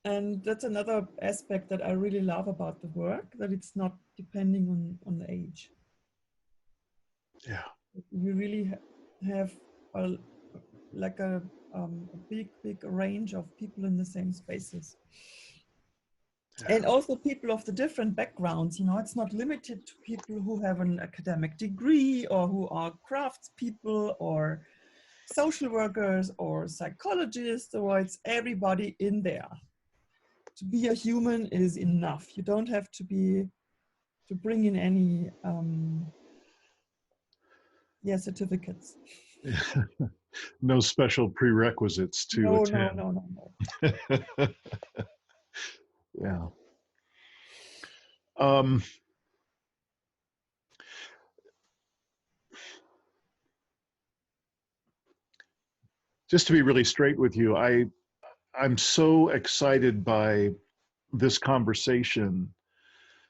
And that's another aspect that I really love about the work, that it's not depending on the age. Yeah. We really have a big range of people in the same spaces. Yeah. And also people of the different backgrounds. It's not limited to people who have an academic degree or who are craftspeople or social workers or psychologists, or it's everybody in there. To be a human is enough. You don't have to bring in any certificates. No special prerequisites to attend. No. Yeah. Um, just to be really straight with you, I'm so excited by this conversation.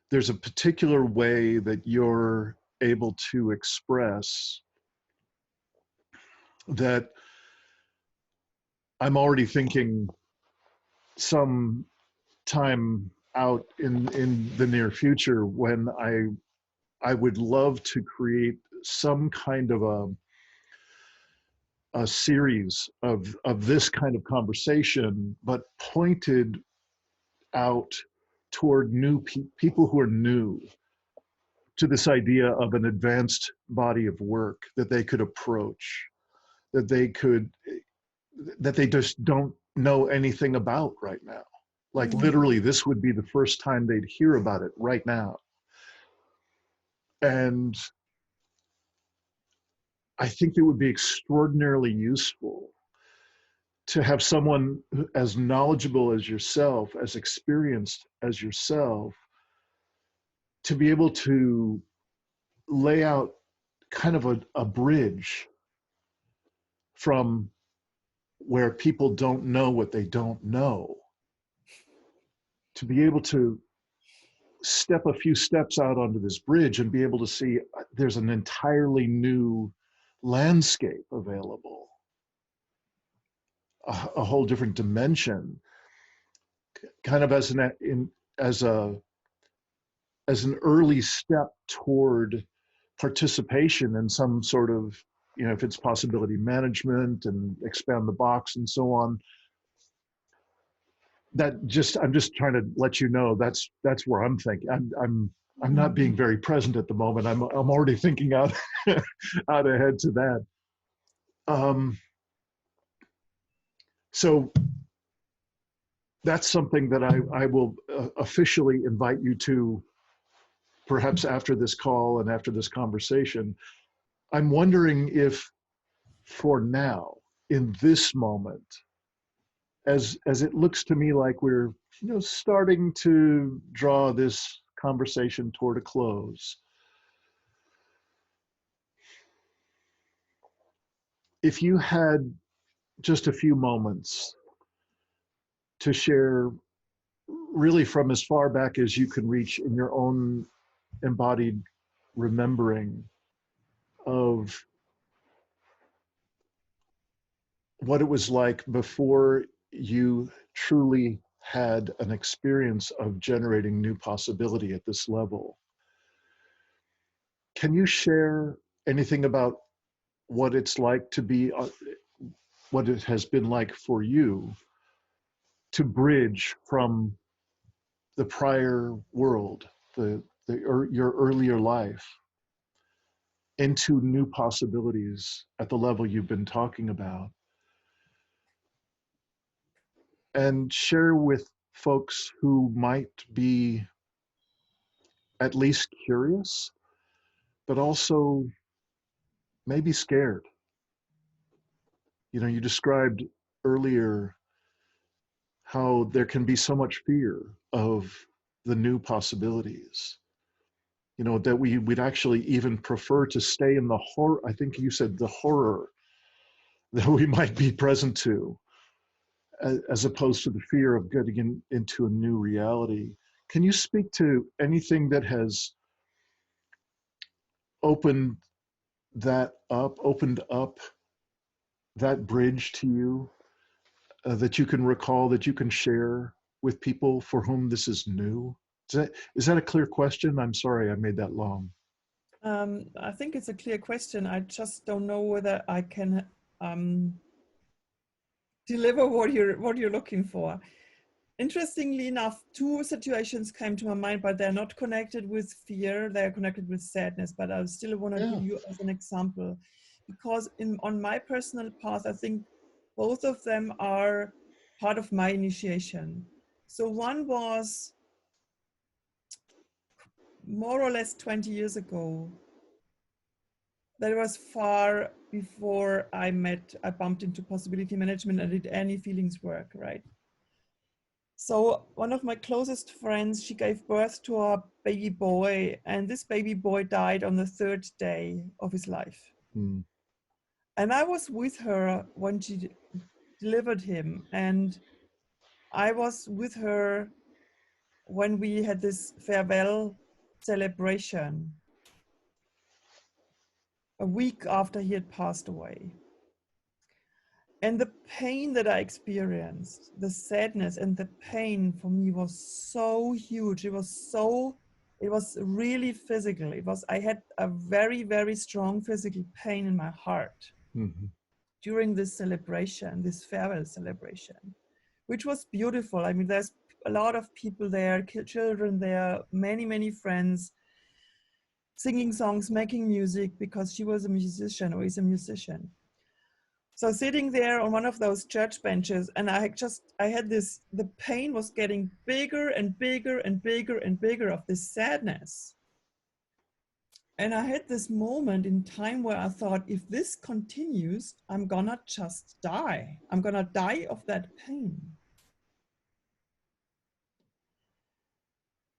There's a particular way that you're able to express that I'm already thinking some time out in the near future when I would love to create some kind of a series of this kind of conversation, but pointed out toward people who are new to this idea of an advanced body of work that they could approach, that they just don't know anything about right now. Like literally, this would be the first time they'd hear about it right now. And I think it would be extraordinarily useful to have someone as knowledgeable as yourself, as experienced as yourself, to be able to lay out kind of a bridge from where people don't know what they don't know, to be able to step a few steps out onto this bridge and be able to see there's an entirely new landscape available, a whole different dimension, kind of as an early step toward participation in some sort of, if it's possibility management and expand the box and so on. I'm just trying to let you know that's where I'm thinking. I'm not being very present at the moment. I'm already thinking out out ahead to that. So that's something that I will officially invite you to, perhaps after this call and after this conversation. I'm wondering if, for now, in this moment, as it looks to me like we're starting to draw this conversation toward a close, if you had just a few moments to share, really from as far back as you can reach in your own embodied remembering of what it was like before you truly had an experience of generating new possibility at this level. Can you share anything about what it's like to be, what it has been like for you to bridge from the prior world, your earlier life, into new possibilities at the level you've been talking about? And share with folks who might be at least curious, but also maybe scared. You described earlier how there can be so much fear of the new possibilities, that we'd actually even prefer to stay in the horror. I think you said the horror that we might be present to, as opposed to the fear of getting into a new reality. Can you speak to anything that has opened opened up that bridge to you, that you can recall, that you can share with people for whom this is new? Is that a clear question? I'm sorry I made that long. I think it's a clear question. I just don't know whether I can deliver what you're looking for. Interestingly enough, two situations came to my mind, but they're not connected with fear. They're connected with sadness. But I still want to give you as an example, because on my personal path, I think both of them are part of my initiation. So one was more or less 20 years ago. That was far before I bumped into possibility management and did any feelings work, right? So one of my closest friends, she gave birth to a baby boy, and this baby boy died on the third day of his life. Mm. And I was with her when she delivered him, and I was with her when we had this farewell celebration a week after he had passed away. And the pain that I experienced, the sadness and the pain for me was so huge. It was really physical. I had a very, very strong physical pain in my heart Mm-hmm. during this celebration, this farewell celebration, which was beautiful. I mean, there's a lot of people there, children there, many, many friends singing songs, making music, because she was a musician or is a musician. So sitting there on one of those church benches, and I had this, the pain was getting bigger and bigger and bigger and bigger of this sadness. And I had this moment in time where I thought, if this continues, I'm gonna just die. I'm gonna die of that pain.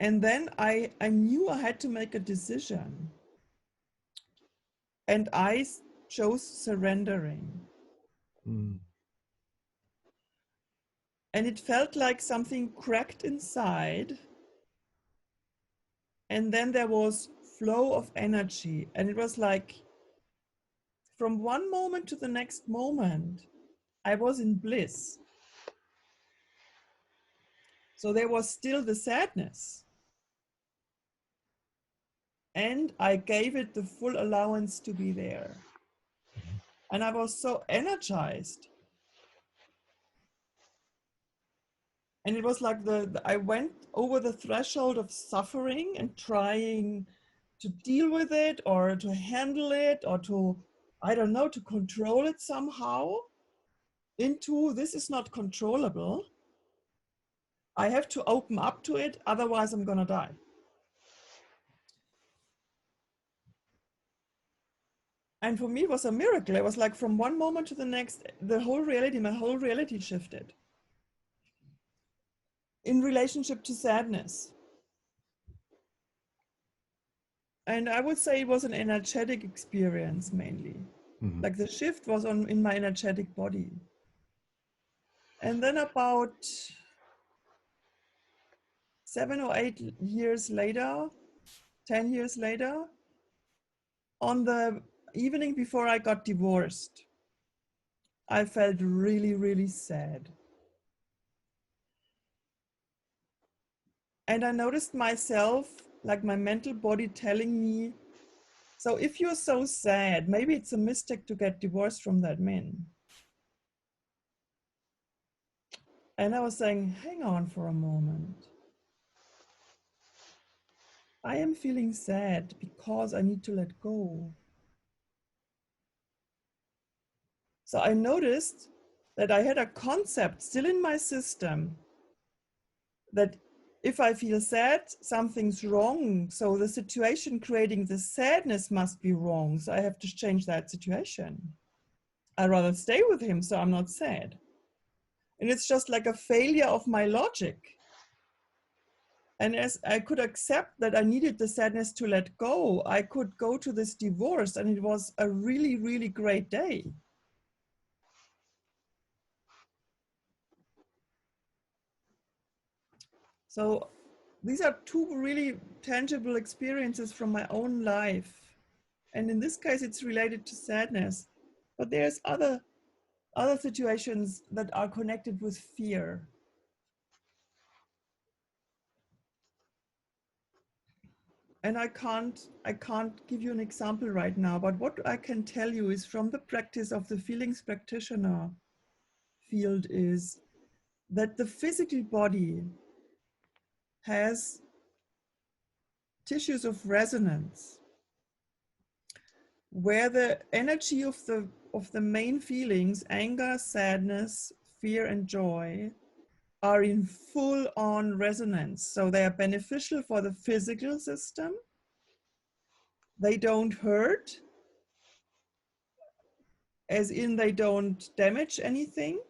And then I knew I had to make a decision. And I chose surrendering. Mm. And it felt like something cracked inside. And then there was flow of energy. And it was like from one moment to the next moment, I was in bliss. So there was still the sadness. And I gave it the full allowance to be there. And I was so energized. And it was like I went over the threshold of suffering and trying to deal with it or to handle it or to, I don't know, to control it somehow, into this is not controllable. I have to open up to it, otherwise I'm gonna die. And for me, it was a miracle. It was like from one moment to the next, my whole reality shifted in relationship to sadness. And I would say it was an energetic experience mainly. Mm-hmm. Like the shift was in my energetic body. And then about 7 or 8 years later, 10 years later, on the evening before I got divorced, I felt really, really sad. And I noticed myself, like my mental body telling me, so if you're so sad, maybe it's a mistake to get divorced from that man. And I was saying, hang on for a moment. I am feeling sad because I need to let go. So I noticed that I had a concept still in my system that if I feel sad, something's wrong. So the situation creating the sadness must be wrong. So I have to change that situation. I'd rather stay with him so I'm not sad. And it's just like a failure of my logic. And as I could accept that I needed the sadness to let go, I could go to this divorce, and it was a really, really great day. So these are two really tangible experiences from my own life. And in this case, it's related to sadness. But there's other situations that are connected with fear. And I can't give you an example right now, but what I can tell you is from the practice of the feelings practitioner field is that the physical body has tissues of resonance where the energy of the main feelings, anger, sadness, fear, and joy, are in full on resonance. So they are beneficial for the physical system. They don't hurt, as in they don't damage anything.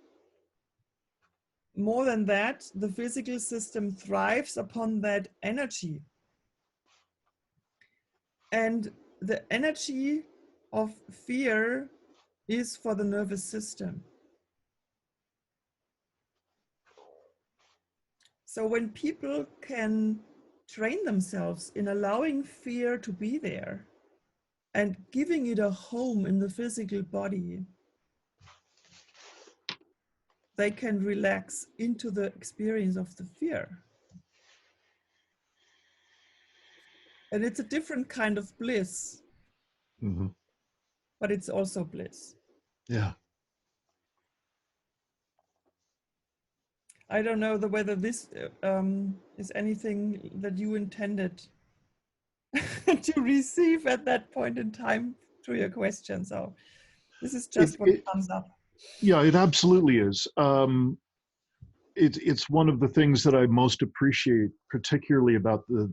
more than that, the physical system thrives upon that energy. And the energy of fear is for the nervous system. So when people can train themselves in allowing fear to be there and giving it a home in the physical body, they can relax into the experience of the fear. And it's a different kind of bliss, but it's also bliss. Yeah. I don't know whether this is anything that you intended to receive at that point in time through your question. So this is just what comes up. Yeah, it absolutely is. It's one of the things that I most appreciate, particularly about the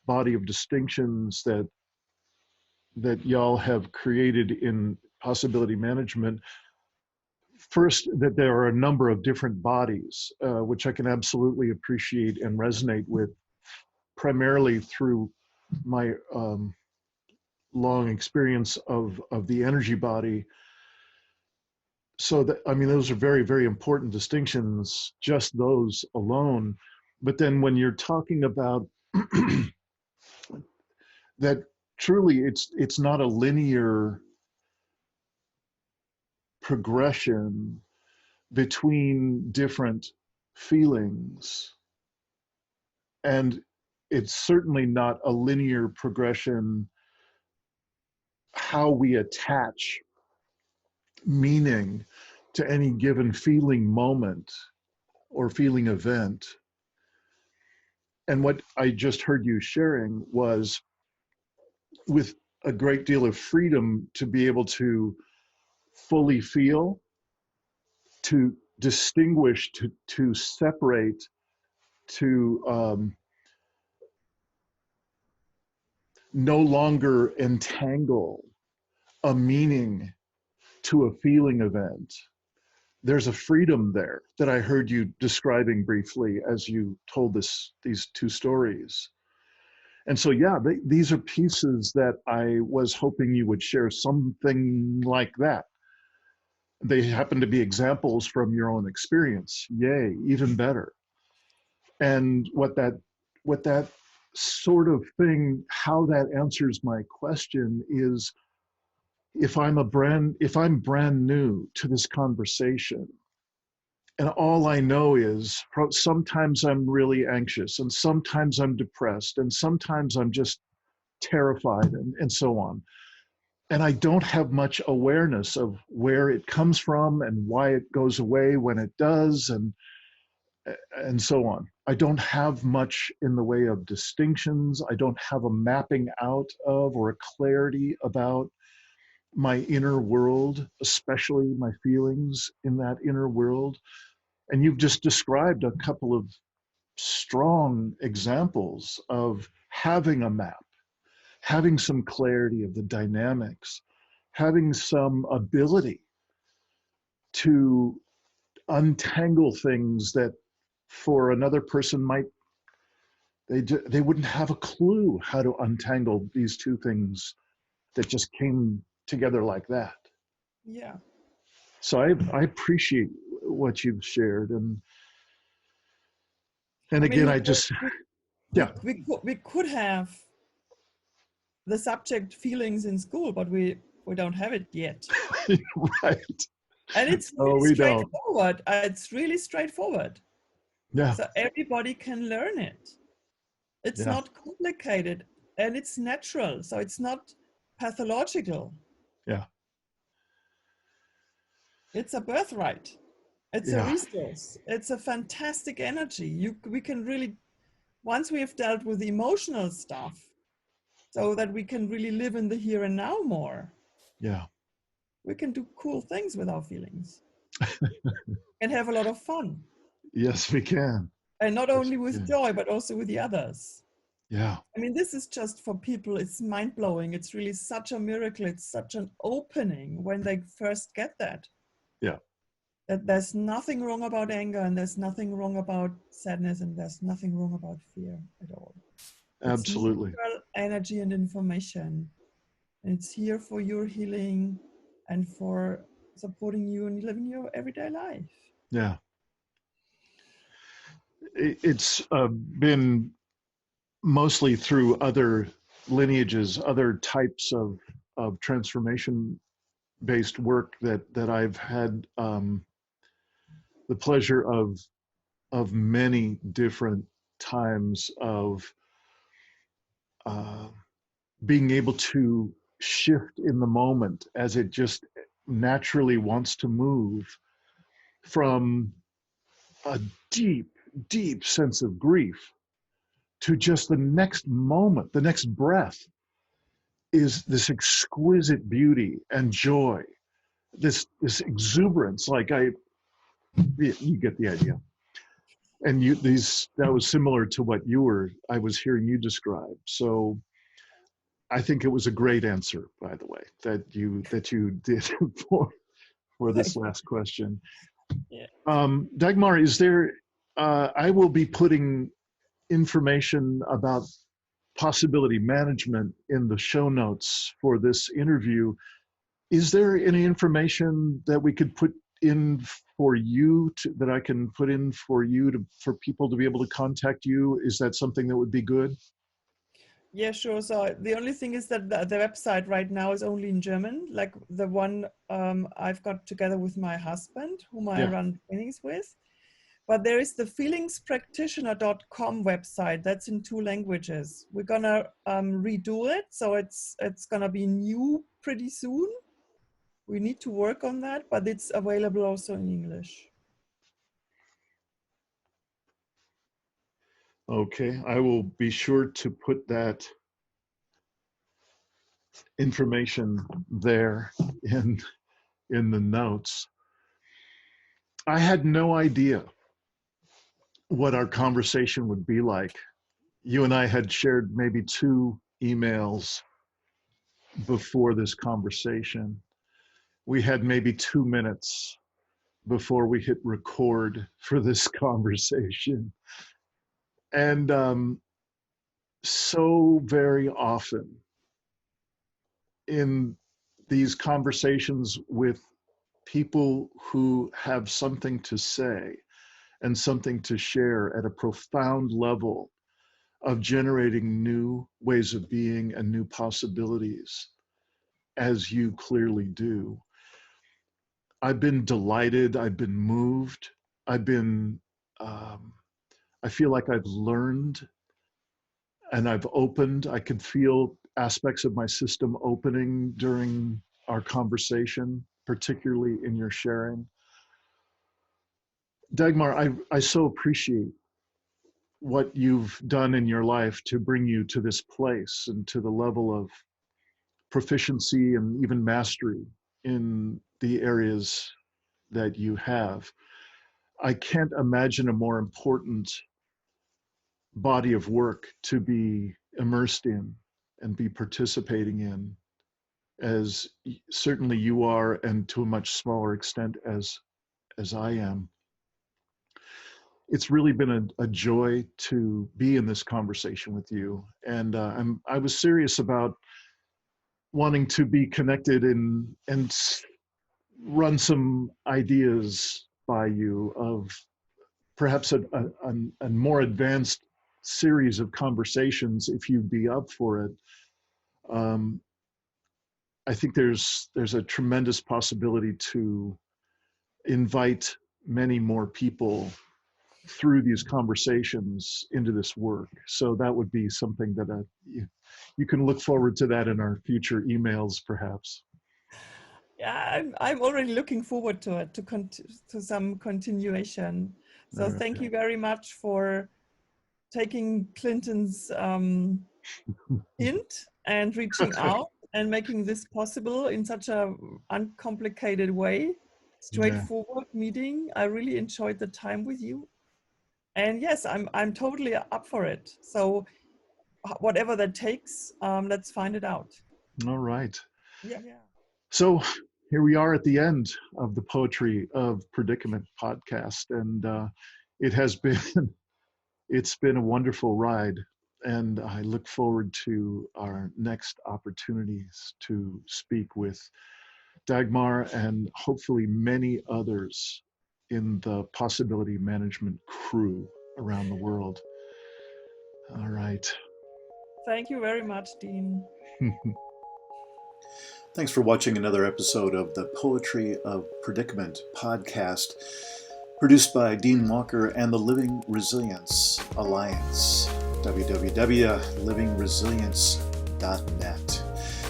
body of distinctions that y'all have created in possibility management. First, that there are a number of different bodies, which I can absolutely appreciate and resonate with, primarily through my long experience of the energy body. So that, I mean, those are very, very important distinctions, just those alone. But then when you're talking about that, truly it's not a linear progression between different feelings, and it's certainly not a linear progression how we attach meaning to any given feeling moment or feeling event. And what I just heard you sharing was with a great deal of freedom to be able to fully feel, to distinguish, to separate, to no longer entangle a meaning to a feeling event. There's a freedom there that I heard you describing briefly as you told these two stories. And so, yeah, these are pieces that I was hoping you would share something like that. They happen to be examples from your own experience. Yay, even better. And what that sort of thing, how that answers my question is, if I'm brand new to this conversation, and all I know is sometimes I'm really anxious, and sometimes I'm depressed, and sometimes I'm just terrified, and so on. And I don't have much awareness of where it comes from and why it goes away when it does, and so on. I don't have much in the way of distinctions. I don't have a mapping out of or a clarity about my inner world, especially my feelings in that inner world. And you've just described a couple of strong examples of having a map, having some clarity of the dynamics, having some ability to untangle things that for another person they wouldn't have a clue how to untangle these two things that just came together like that. Yeah. So I appreciate what you've shared, and again, we could have the subject feelings in school, but we don't have it yet. Right. And it's really straightforward. It's really straightforward. Yeah. So everybody can learn it. It's not complicated, and it's natural. So it's not pathological. Yeah. It's a birthright. It's a resource. It's a fantastic energy. We can really, once we have dealt with the emotional stuff, so that we can really live in the here and now more. Yeah. We can do cool things with our feelings and have a lot of fun. Yes, we can. And not only with joy, but also with the others. Yeah. I mean, this is just for people, it's mind-blowing. It's really such a miracle. It's such an opening when they first get that. Yeah. that there's nothing wrong about anger, and there's nothing wrong about sadness, and there's nothing wrong about fear at all. It's Absolutely. neutral energy and information. And it's here for your healing and for supporting you and living your everyday life. Yeah. It's been mostly through other lineages, other types of transformation-based work that I've had the pleasure of many different times of being able to shift in the moment as it just naturally wants to move from a deep, deep sense of grief to just the next moment, the next breath is this exquisite beauty and joy, this exuberance. Like you get the idea. And that was similar to what I was hearing you describe. So I think it was a great answer, by the way, that you did for this last question. Yeah. Dagmar, is there? I will be putting information about possibility management in the show notes for this interview. Is there any information that we could put in for you that I can put in for for people to be able to contact you? Is that something that would be good? Yeah, sure. So the only thing is that the website right now is only in German, like the one I've got together with my husband, whom I run trainings with. But there is the feelingspractitioner.com website that's in 2 languages. We're gonna redo it, so it's gonna be new pretty soon. We need to work on that, but it's available also in English. Okay, I will be sure to put that information there in the notes. I had no idea what our conversation would be like. You and I had shared maybe 2 emails before this conversation. We had maybe 2 minutes before we hit record for this conversation. And so very often in these conversations with people who have something to say and something to share at a profound level of generating new ways of being and new possibilities, as you clearly do, I've been delighted, I've been moved, I've been, I feel like I've learned and I've opened. I could feel aspects of my system opening during our conversation, particularly in your sharing. Dagmar, I so appreciate what you've done in your life to bring you to this place and to the level of proficiency and even mastery in the areas that you have. I can't imagine a more important body of work to be immersed in and be participating in, as certainly you are, and to a much smaller extent as I am. It's really been a joy to be in this conversation with you, and I was serious about wanting to be connected and run some ideas by you of perhaps a more advanced series of conversations if you'd be up for it. I think there's a tremendous possibility to invite many more people through these conversations into this work. So that would be something that you can look forward to that in our future emails, perhaps. Yeah, I'm already looking forward to it, to some continuation. So thank you very much for taking Clinton's hint and reaching out and making this possible in such a uncomplicated way, straightforward meeting. I really enjoyed the time with you. And yes, I'm totally up for it. So whatever that takes, let's find it out. All right. Yeah. So here we are at the end of the Poetry of Predicament podcast, and it's been a wonderful ride, and I look forward to our next opportunities to speak with Dagmar and hopefully many others in the possibility management crew around the world. All right. Thank you very much, Dean. Thanks for watching another episode of the Poetry of Predicament podcast, produced by Dean Walker and the Living Resilience Alliance, www.livingresilience.net.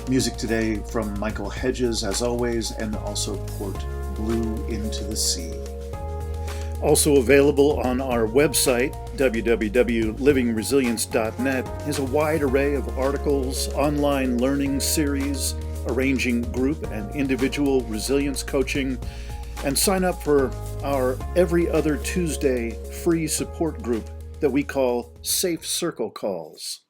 Music today from Michael Hedges, as always, and also Port Blue Into the Sea. Also available on our website, www.livingresilience.net, is a wide array of articles, online learning series, arranging group and individual resilience coaching, and sign up for our every other Tuesday free support group that we call Safe Circle Calls.